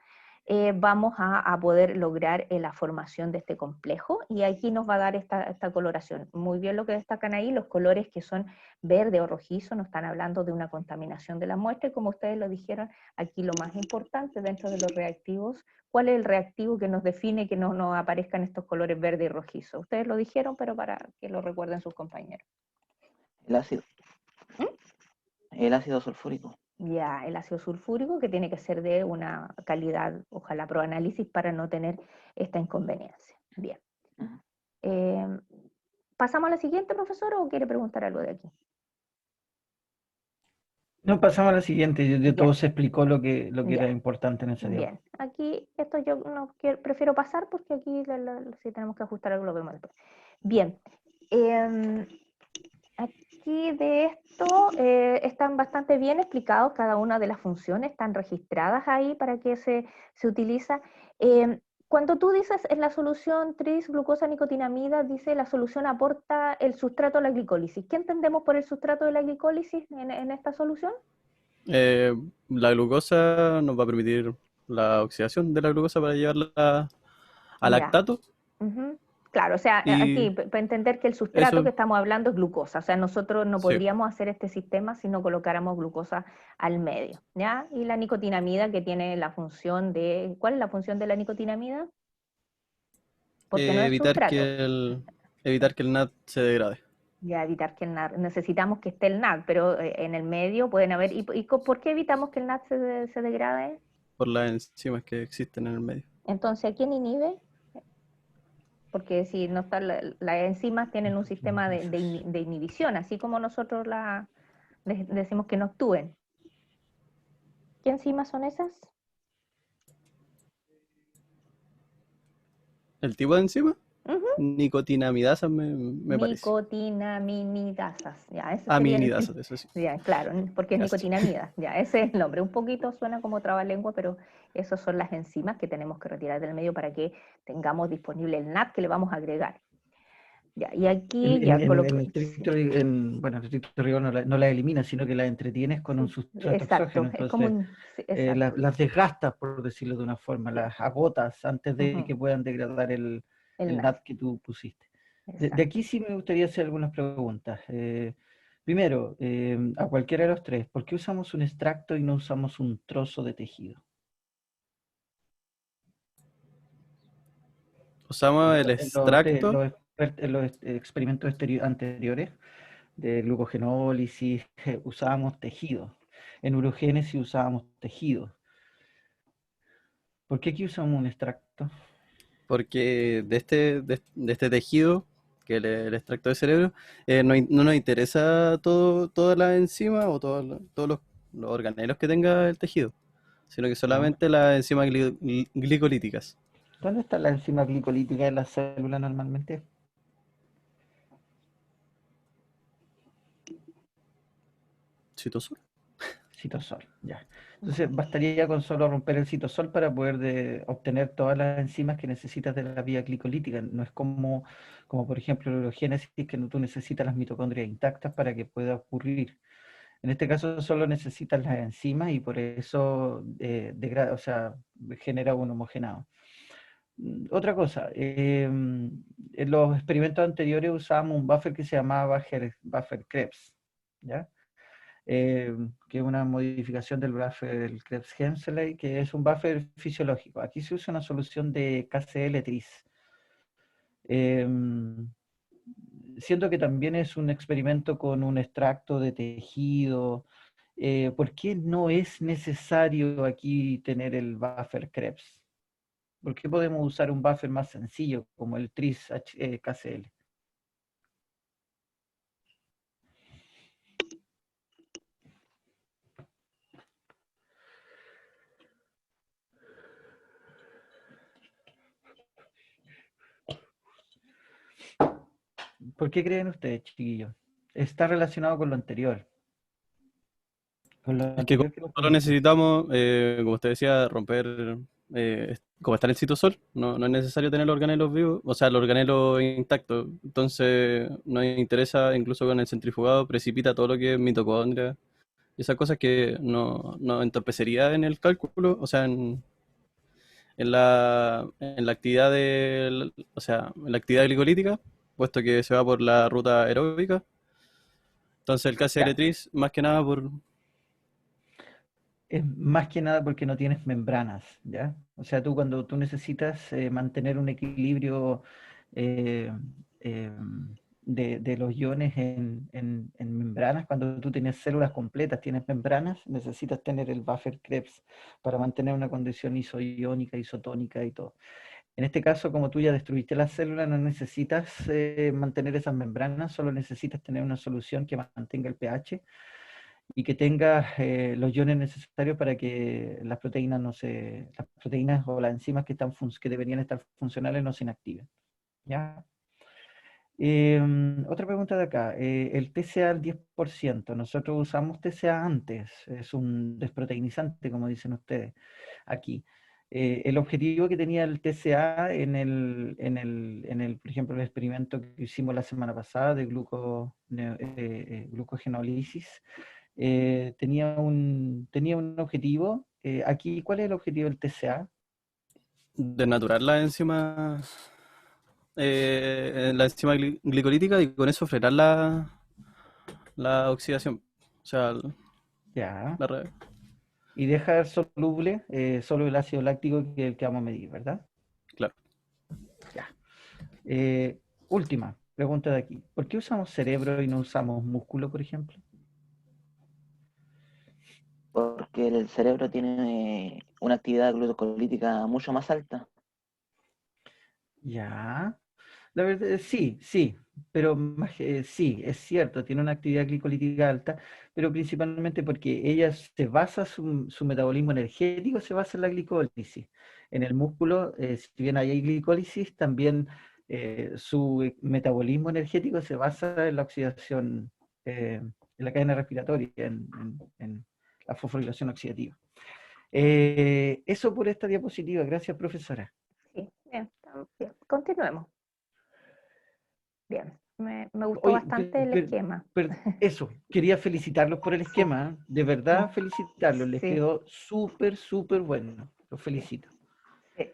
Vamos a poder lograr la formación de este complejo, y aquí nos va a dar esta coloración. Muy bien lo que destacan ahí, los colores que son verde o rojizo, nos están hablando de una contaminación de la muestra, y como ustedes lo dijeron, aquí lo más importante dentro de los reactivos, ¿cuál es el reactivo que nos define que no nos aparezcan estos colores verde y rojizo? Ustedes lo dijeron, pero para que lo recuerden sus compañeros. el ácido. ¿Mm? El ácido sulfúrico. Ya, el ácido sulfúrico, que tiene que ser de una calidad, ojalá proanálisis, para no tener esta inconveniencia. Bien. Ujú. ¿Pasamos a la siguiente, profesor, o quiere preguntar algo de aquí? No, pasamos a la siguiente. De todo Ya, se explicó lo que era ya. importante en esa Bien. diapositiva. Aquí, esto yo no prefiero pasar porque aquí si tenemos que ajustar algo lo vemos después. Bien. Aquí de esto están bastante bien explicados cada una de las funciones, están registradas ahí para que se utiliza. Cuando tú dices en la solución tris, glucosa, nicotinamida, dice la solución aporta el sustrato a la glicólisis. ¿Qué entendemos por el sustrato de la glicólisis en esta solución? La glucosa nos va a permitir la oxidación de la glucosa para llevarla a Ya. lactato. Ujú. Claro, o sea, aquí Y para entender que el sustrato eso, que estamos hablando es glucosa, o sea, nosotros no sí. podríamos hacer este sistema si no colocáramos glucosa al medio, ¿ya? Y la nicotinamida, que tiene la función de, ¿cuál es la función de la nicotinamida? Porque no es Evitar sustrato. evitar que el NAD se degrade. Ya evitar que el NAD, necesitamos que esté el NAD, pero en el medio pueden haber, ¿por qué evitamos que el NAD se degrade? por las enzimas que existen en el medio. Entonces, ¿a quién inhibe? Porque si no está, las enzimas tienen un sistema de inhibición, así como nosotros decimos que no actúen. ¿Qué enzimas son esas? ¿El tipo de enzima? Ujú. Nicotinamidasa me parece. Nicotinamidasas, ya, ese sería Aminidasas, eso sí. ya, claro, porque es Casi. nicotinamida, ya, ese es el nombre. Un poquito suena como trabalengua, pero esas son las enzimas que tenemos que retirar del medio para que tengamos disponible el NAD que le vamos a agregar. Ya, y aquí ya En estricto, bueno, el estricto rigor no la eliminas, sino que la entretienes con un sustrato exacto, exógeno. es como Entonces, exacto. las desgastas, por decirlo de una forma, las agotas antes de Ujú. que puedan degradar el El NAD, NAD que tú pusiste. De exacto. aquí sí me gustaría hacer algunas preguntas. Primero, a cualquiera de los tres, ¿por qué usamos un extracto y no usamos un trozo de tejido? Usamos el En extracto en los experimentos anteriores de glucogenólisis usábamos tejido. En urogénesis usábamos tejido. ¿Por qué aquí usamos un extracto? porque de este tejido, que es el extracto de cerebro, no nos interesa toda la enzima o todos los organelos que tenga el tejido, sino que ¿Ya? solamente las enzimas glicolíticas. ¿Dónde está la enzima glicolítica de la célula normalmente? Citosol. Citosol, ya. Entonces bastaría con solo romper el citosol para poder obtener todas las enzimas que necesitas de la vía glicolítica. No es como por ejemplo la urogénesis, que tú necesitas las mitocondrias intactas para que pueda ocurrir. En este caso solo necesitas las enzimas y por eso degrada, o sea, genera un homogenado. Otra cosa, en los experimentos anteriores usábamos un buffer que se llamaba buffer Krebs, ¿ya? Que es una modificación del buffer del Krebs-Hemsley, que es un buffer fisiológico. Aquí se usa una solución de KCl-tris. Siento que también es un experimento con un extracto de tejido. ¿Por qué no es necesario aquí tener el buffer Krebs? ¿Por qué podemos usar un buffer más sencillo como el tris KCl? ¿Por qué creen ustedes, chiquillos? Está relacionado con lo anterior. Con lo Es que anterior que nos solo comentaste. necesitamos, como usted decía, romper, como está en el citosol, no es necesario tener los organelos vivos, o sea, los organelos intactos. Entonces, nos interesa, incluso con el centrifugado, precipita todo lo que es mitocondria y esas cosas que no entorpecería en el cálculo, o sea, en la actividad o sea, en la actividad glicolítica, puesto que se va por la ruta aeróbica. Entonces, el Ya, KCl-tris, más que nada por... es más que nada porque no tienes membranas, ¿ya? O sea, cuando tú necesitas mantener un equilibrio eh, eh, de los iones en membranas, cuando tú tienes células completas, tienes membranas, necesitas tener el buffer Krebs para mantener una condición isoiónica, isotónica y todo. En este caso, como tú ya destruiste la célula, no necesitas mantener esas membranas, solo necesitas tener una solución que mantenga el pH y que tenga los iones necesarios para que las proteínas las proteínas o las enzimas que deberían estar funcionales no se inactiven. ¿Ya? Otra pregunta de acá, el TCA al 10%, nosotros usamos TCA antes, es un desproteinizante, como dicen ustedes aquí. El objetivo que tenía el TCA por ejemplo, el experimento que hicimos la semana pasada de glucogenólisis, tenía un objetivo. Aquí, ¿cuál es el objetivo del TCA? Desnaturar la enzima glicolítica y con eso frenar la oxidación. O sea, Ya. la re- Y dejar soluble solo el ácido láctico, que es el que vamos a medir, ¿verdad? claro. Ya. Última Pregunta de aquí. ¿Por qué usamos cerebro y no usamos músculo, por ejemplo? Porque el cerebro tiene una actividad glucocolítica mucho más alta. Ya. La verdad, sí, sí, pero sí, es cierto, tiene una actividad glicolítica alta, pero principalmente porque ella se basa, su metabolismo energético se basa en la glicólisis. En el músculo, si bien hay glicólisis, también su metabolismo energético se basa en la oxidación, en la cadena respiratoria, en la fosforilación oxidativa. Eso por esta diapositiva. Gracias, profesora. Sí, bien, estamos bien. Continuemos. Bien, me gustó Oye, bastante el esquema. eso, quería felicitarlos por el esquema, ¿eh? De verdad felicitarlos, les Sí, quedó súper, súper bueno, los sí, felicito. sí.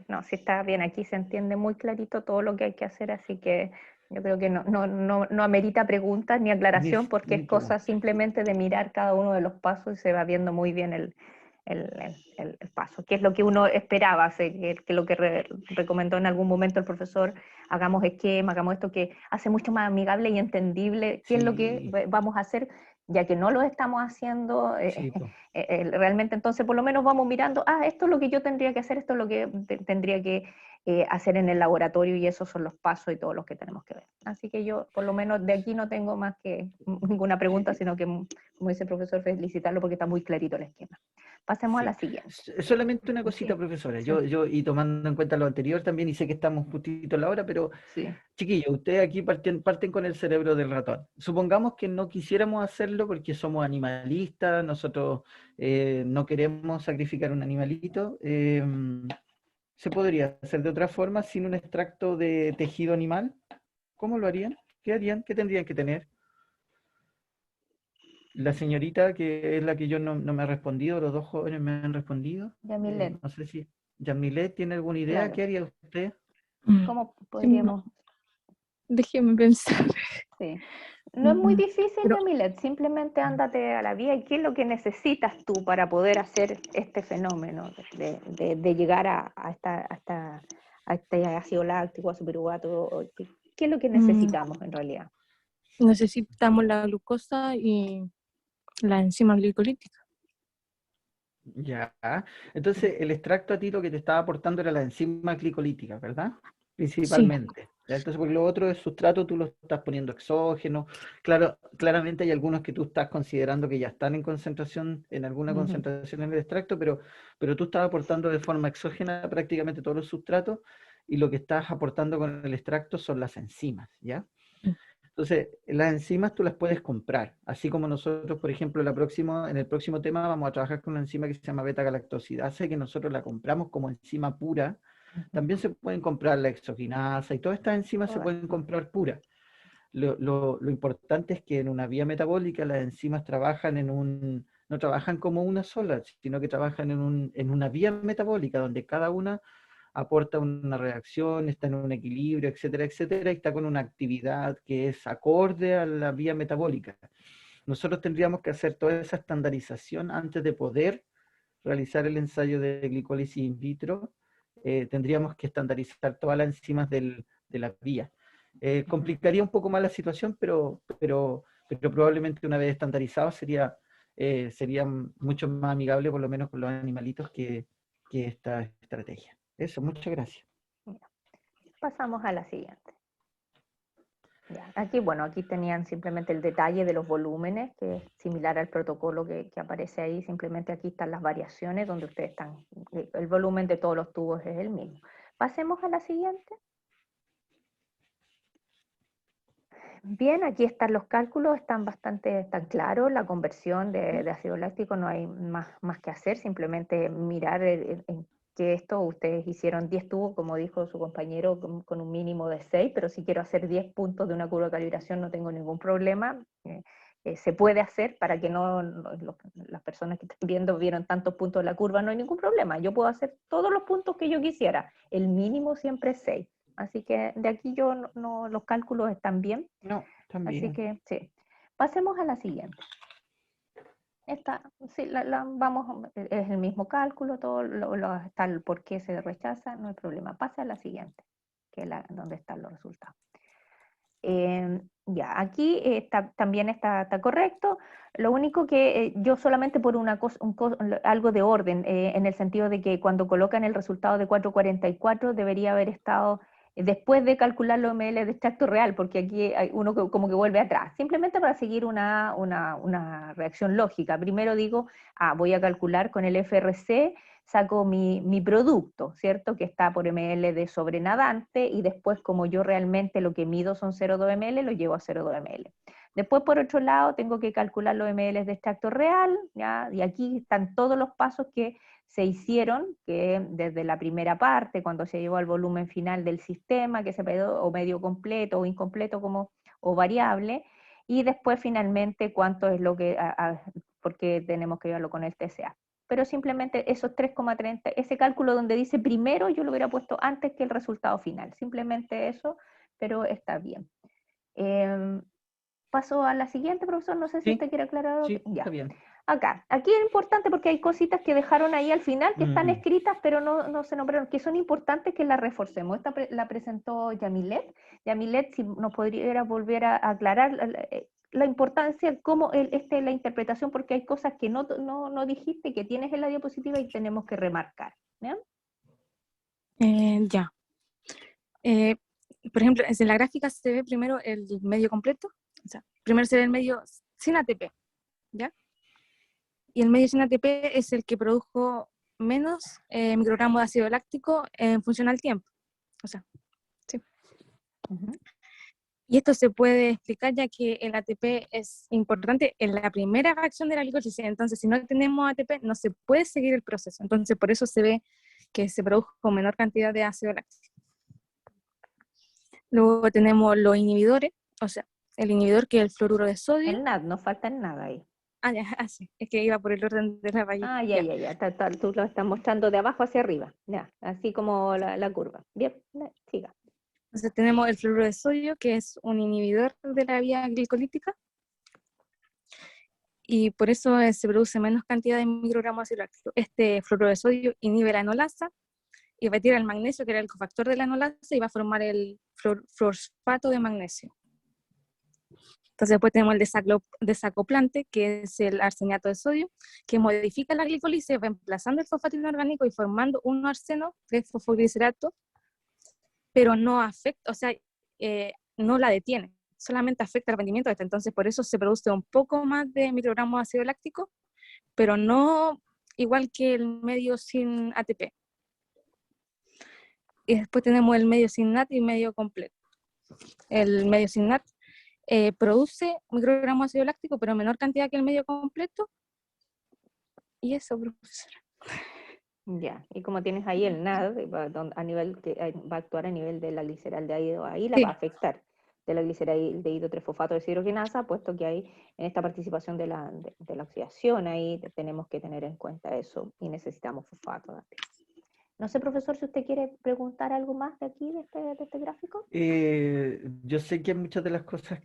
No, sí está bien, aquí se entiende muy clarito todo lo que hay que hacer, así que yo creo que no amerita preguntas ni aclaración porque Ni es cosa pregunta. simplemente de mirar cada uno de los pasos y se va viendo muy bien el paso, que es lo que uno esperaba, que lo que recomendó en algún momento el profesor, hagamos esquema, hagamos esto que hace mucho más amigable y entendible qué es lo que Sí, vamos a hacer, ya que no lo estamos haciendo sí, po. realmente, entonces por lo menos vamos mirando, esto es lo que yo tendría que hacer, esto es lo que tendría que hacer en el laboratorio y esos son los pasos y todos los que tenemos que ver. Así que yo por lo menos de aquí no tengo más que ninguna pregunta, sino que, como dice el profesor, felicitarlo porque está muy clarito el esquema. Pasemos a la Sí. siguiente. Solamente una cosita, Sí, profesora. sí, Y tomando en cuenta lo anterior también, y sé que estamos justito a la hora, pero sí. chiquillos, ustedes aquí parten con el cerebro del ratón. Supongamos que no quisiéramos hacerlo porque somos animalistas, nosotros no queremos sacrificar un animalito. ¿Se podría hacer de otra forma sin un extracto de tejido animal? ¿Cómo lo harían? ¿Qué harían? ¿Qué tendrían que tener? La señorita, que es la que yo no me ha respondido, los dos jóvenes me han respondido. Yamilet, No sé si Yamilet tiene alguna idea. claro. ¿Qué haría usted? ¿Cómo Mm, podríamos? Déjeme pensar. Sí. No es muy Mm, difícil, Pero Yamilet, simplemente ándate a la vía y qué es lo que necesitas tú para poder hacer este fenómeno de llegar a este ácido láctico, a superugato, ¿qué es lo que mm, necesitamos en realidad? necesitamos la glucosa y la enzima glicolítica. Ya. Entonces, el extracto a ti lo que te estaba aportando era la enzima glicolítica, ¿verdad? Sí. Principalmente. ¿Ya? Entonces, porque lo otro es sustrato, tú lo estás poniendo exógeno. Claro, claramente hay algunos que tú estás considerando que ya están en concentración, en alguna Ujú. concentración en el extracto, pero tú estás aportando de forma exógena prácticamente todos los sustratos y lo que estás aportando con el extracto son las enzimas, ¿ya? Entonces, las enzimas tú las puedes comprar, así como nosotros, por ejemplo, en el próximo tema vamos a trabajar con una enzima que se llama beta-galactosidasa, que nosotros la compramos como enzima pura. Ujú. También se pueden comprar la exogenasa y todas estas enzimas se Todas. pueden comprar puras. Lo importante es que en una vía metabólica las enzimas no trabajan como una sola, sino que trabajan en una vía metabólica donde cada una aporta una reacción, está en un equilibrio, etcétera, etcétera, y está con una actividad que es acorde a la vía metabólica. Nosotros tendríamos que hacer toda esa estandarización antes de poder realizar el ensayo de glicólisis in vitro. Tendríamos que estandarizar todas las enzimas de la vía. Ujú. Complicaría un poco más la situación, pero probablemente una vez estandarizado sería mucho más amigable, por lo menos con los animalitos, que esta estrategia. Eso, muchas gracias. Mira, pasamos a la siguiente. Ya, aquí, bueno, aquí tenían simplemente el detalle de los volúmenes, que es similar al protocolo que aparece ahí, simplemente aquí están las variaciones donde ustedes están, el volumen de todos los tubos es el mismo. Pasemos a la siguiente. Bien, aquí están los cálculos, están claros, la conversión de ácido láctico no hay más que hacer, simplemente mirar en que esto ustedes hicieron 10 tubos, como dijo su compañero, con un mínimo de 6, pero si quiero hacer 10 puntos de una curva de calibración no tengo ningún problema. Se puede hacer para que las personas que están viendo vieron tantos puntos de la curva, no hay ningún problema. Yo puedo hacer todos los puntos que yo quisiera, el mínimo siempre es 6. Así que de aquí los cálculos están bien. No, Así también. que sí. Pasemos a la siguiente. Esta, sí, es el mismo cálculo, está el por qué se rechaza, no hay problema. Pasa a la siguiente, que es donde están los resultados. Ya, aquí también está correcto. Lo único que yo solamente por una cosa, algo de orden, en el sentido de que cuando colocan el resultado de 444 debería haber estado después de calcular los ml de extracto real, porque aquí hay uno como que vuelve atrás, simplemente para seguir una reacción lógica. Primero digo, voy a calcular con el FRC, saco mi producto, ¿cierto? Que está por ml de sobrenadante, y después, como yo realmente lo que mido son 0,2 ml, lo llevo a 0,2 ml. Después, por otro lado, tengo que calcular los ml de extracto real, ¿ya? Y aquí están todos los pasos que se hicieron, que desde la primera parte, cuando se llegó al volumen final del sistema, que se quedó o medio completo o incompleto o variable, y después finalmente cuánto es lo que, porque tenemos que llevarlo con el TCA. Pero simplemente esos 3,30, ese cálculo donde dice primero, yo lo hubiera puesto antes que el resultado final, simplemente eso, pero está bien. Paso a la siguiente, profesor, no sé si Sí, usted quiere aclarar algo. sí, Ya. está bien. Acá, aquí es importante porque hay cositas que dejaron ahí al final que están escritas, pero no se nombraron, que son importantes que las reforcemos. Esta la presentó Yamilet. Yamilet, si nos podría volver a aclarar la importancia, cómo la interpretación, porque hay cosas que no dijiste, que tienes en la diapositiva y tenemos que remarcar. ¿Ya? Ya. Por ejemplo, en la gráfica se ve primero el medio completo, o sea, primero se ve el medio sin ATP, ¿ya? Y el medio sin ATP es el que produjo menos microgramos de ácido láctico en función al tiempo. O sea, sí. Y esto se puede explicar ya que el ATP es importante en la primera reacción de la glicólisis. Entonces, si no tenemos ATP, no se puede seguir el proceso. Entonces, por eso se ve que se produjo con menor cantidad de ácido láctico. Luego tenemos los inhibidores, o sea, el inhibidor que es el fluoruro de sodio. El NAD, no falta el NAD ahí. Ya, sí, es que iba por el orden de la rayita. Ya. Tú lo estás mostrando de abajo hacia arriba, ya, así como la curva. Bien, siga. Entonces tenemos el fluoruro de sodio, que es un inhibidor de la vía glicolítica, y por eso se produce menos cantidad de microgramos de ácido láctico. Este fluoruro de sodio inhibe la enolasa y retira el magnesio, que era el cofactor de la enolasa, y va a formar el fluorosfato de magnesio. Entonces después tenemos el desacoplante, que es el arseniato de sodio, que modifica la glicólisis reemplazando el fosfato inorgánico y formando un arseno, que es fosfoglicerato, pero no afecta, o sea, no la detiene, solamente afecta el rendimiento de esta. Entonces por eso se produce un poco más de microgramos de ácido láctico, pero no igual que el medio sin ATP. Y después tenemos el medio sin NAT y medio completo. El medio sin NAT produce microgramos de ácido láctico, pero en menor cantidad que el medio completo. Y eso, profesora. Ya, y como tienes ahí el NAD, va a actuar a nivel de la gliceraldehído, ahí la Sí. va a afectar, de la gliceraldehído 3-fosfato de deshidrogenasa, puesto que ahí en esta participación de la oxidación, ahí tenemos que tener en cuenta eso y necesitamos fosfato. No sé, profesor, si usted quiere preguntar algo más de aquí, de este gráfico. Yo sé que muchas de las cosas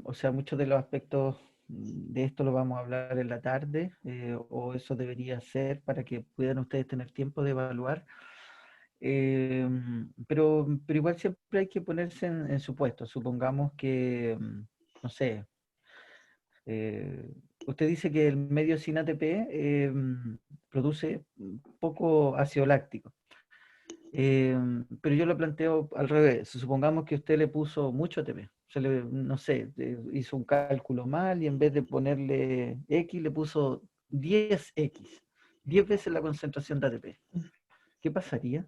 o sea, muchos de los aspectos de esto lo vamos a hablar en la tarde, o eso debería ser para que puedan ustedes tener tiempo de evaluar. Pero igual siempre hay que ponerse en su puesto. Supongamos que, no sé, usted dice que el medio sin ATP produce poco ácido láctico. Pero yo lo planteo al revés. Supongamos que usted le puso mucho ATP. No sé, hizo un cálculo mal y en vez de ponerle X le puso 10X, 10 veces la concentración de ATP. ¿Qué pasaría?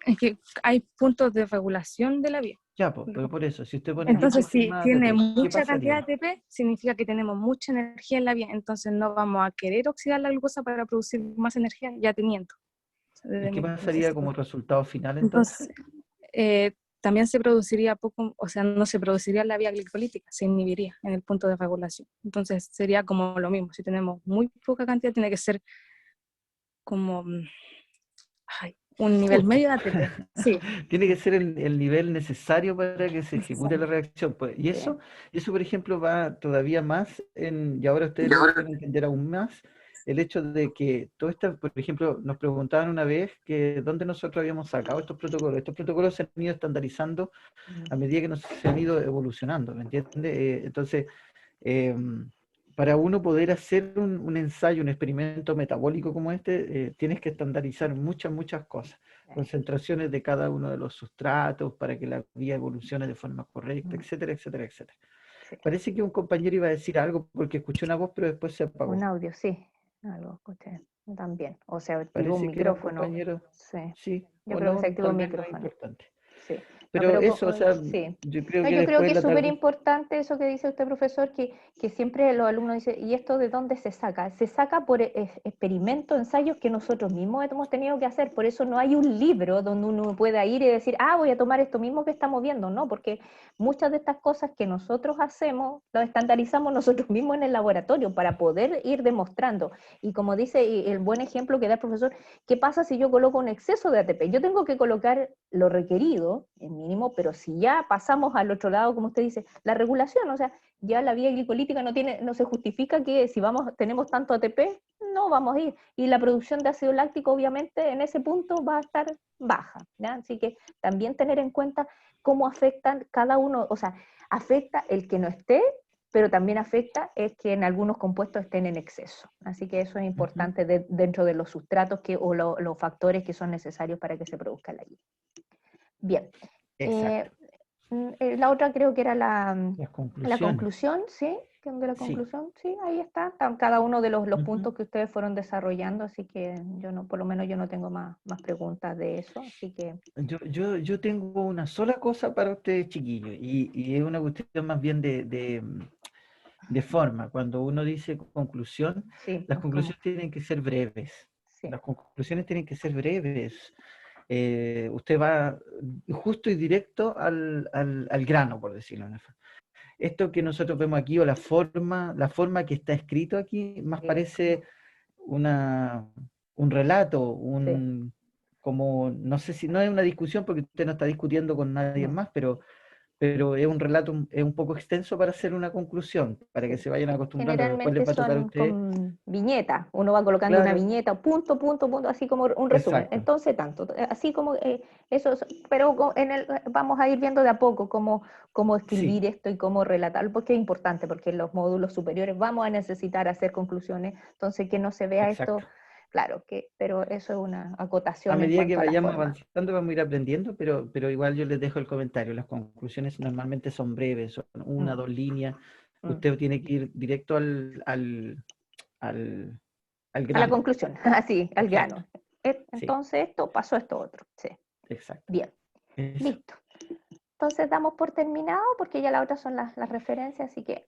Es que hay puntos de regulación de la vía. Ya, pero por eso, si usted pone 10 Entonces, veces si más tiene ATP, ¿qué mucha cantidad de pasaría? ATP, significa que tenemos mucha energía en la vía, entonces no vamos a querer oxidar la glucosa para producir más energía ya teniendo. ¿Y qué pasaría como resultado final entonces? Entonces, también se produciría poco, o sea, no se produciría la vía glicolítica, se inhibiría en el punto de regulación. Entonces sería como lo mismo, si tenemos muy poca cantidad, tiene que ser como un nivel medio de ATP. Sí. Tiene que ser el nivel necesario para que se ejecute la reacción. Pues, y eso, por ejemplo, va todavía más y ahora ustedes lo pueden entender aún más el hecho de que todo esto, por ejemplo, nos preguntaban una vez que dónde nosotros habíamos sacado estos protocolos. Estos protocolos se han ido estandarizando a medida que se han ido evolucionando, ¿me entiendes? Entonces, eh, para uno poder hacer un ensayo, un experimento metabólico como este, tienes que estandarizar muchas cosas. Concentraciones de cada uno de los sustratos para que la vía evolucione de forma correcta, etcétera, etcétera, etcétera. Sí. Parece que un compañero iba a decir algo porque escuché una voz, pero después se apagó. Un audio, sí. Algo escuché también. O se activó Parece un que era un micrófono. compañero, Sí. sí, Yo o creo que se no, activó tal un vez no es micrófono. importante. Sí. No, Pero eso, o sea, sí. yo creo No, que yo creo después que de es la súper tarde, importante eso que dice usted, profesor, que siempre los alumnos dicen, ¿y esto de dónde se saca? Se saca por experimentos, ensayos que nosotros mismos hemos tenido que hacer. Por eso no hay un libro donde uno pueda ir y decir, voy a tomar esto mismo que estamos viendo. No, porque muchas de estas cosas que nosotros hacemos, las estandarizamos nosotros mismos en el laboratorio para poder ir demostrando. Y como dice el buen ejemplo que da el profesor, ¿qué pasa si yo coloco un exceso de ATP? Yo tengo que colocar lo requerido, el mínimo, pero si ya pasamos al otro lado, como usted dice, la regulación, o sea, ya la vía glicolítica no se justifica que si tenemos tanto ATP, no vamos a ir. Y la producción de ácido láctico, obviamente, en ese punto va a estar baja, ¿ya? Así que también tener en cuenta cómo afectan cada uno, o sea, afecta el que no esté, pero también afecta es que en algunos compuestos estén en exceso. Así que eso es importante dentro de los sustratos o los factores que son necesarios para que se produzca la guía. Bien. exacto. La otra creo que era la Las conclusiones. conclusión, ¿sí? De la Sí. conclusión, sí, ahí está. Cada uno de los Ujú. puntos que ustedes fueron desarrollando, así que yo no, por lo menos yo no tengo más preguntas de eso, así que... Yo tengo una sola cosa para ustedes, chiquillos, y es una cuestión más bien de forma. Cuando uno dice conclusión, Sí, las ¿cómo? conclusiones tienen que ser breves. Sí. Las conclusiones tienen que ser breves. Usted va justo y directo al grano, por decirlo de una forma. Esto que nosotros vemos aquí, o la forma que está escrito aquí, más Sí. parece un relato, Sí. como, no sé si no es una discusión porque usted no está discutiendo con nadie Ujú. más, pero es un relato, es un poco extenso para hacer una conclusión, para que Sí. se vayan acostumbrando. Después Generalmente les va a tocar a son ustedes. con viñetas, uno va colocando una Claro, viñeta, punto, punto, punto, así como un resumen. exacto. Entonces, tanto, así como eso, pero vamos a ir viendo de a poco cómo escribir Sí, esto y cómo relatarlo, porque es importante, porque en los módulos superiores vamos a necesitar hacer conclusiones, entonces que no se vea esto, exacto. claro, pero eso es una A acotación en medida que cuanto a la vayamos forma. avanzando, vamos a ir aprendiendo, pero igual yo les dejo el comentario. Las conclusiones normalmente son breves, son una, Mm, 2 líneas. mm. Usted tiene que ir directo al A la grano. conclusión, así, al Exacto. grano. Sí, Entonces esto pasó esto otro, sí. exacto. Bien, Eso. listo. Entonces damos por terminado porque ya las otras son las referencias, así que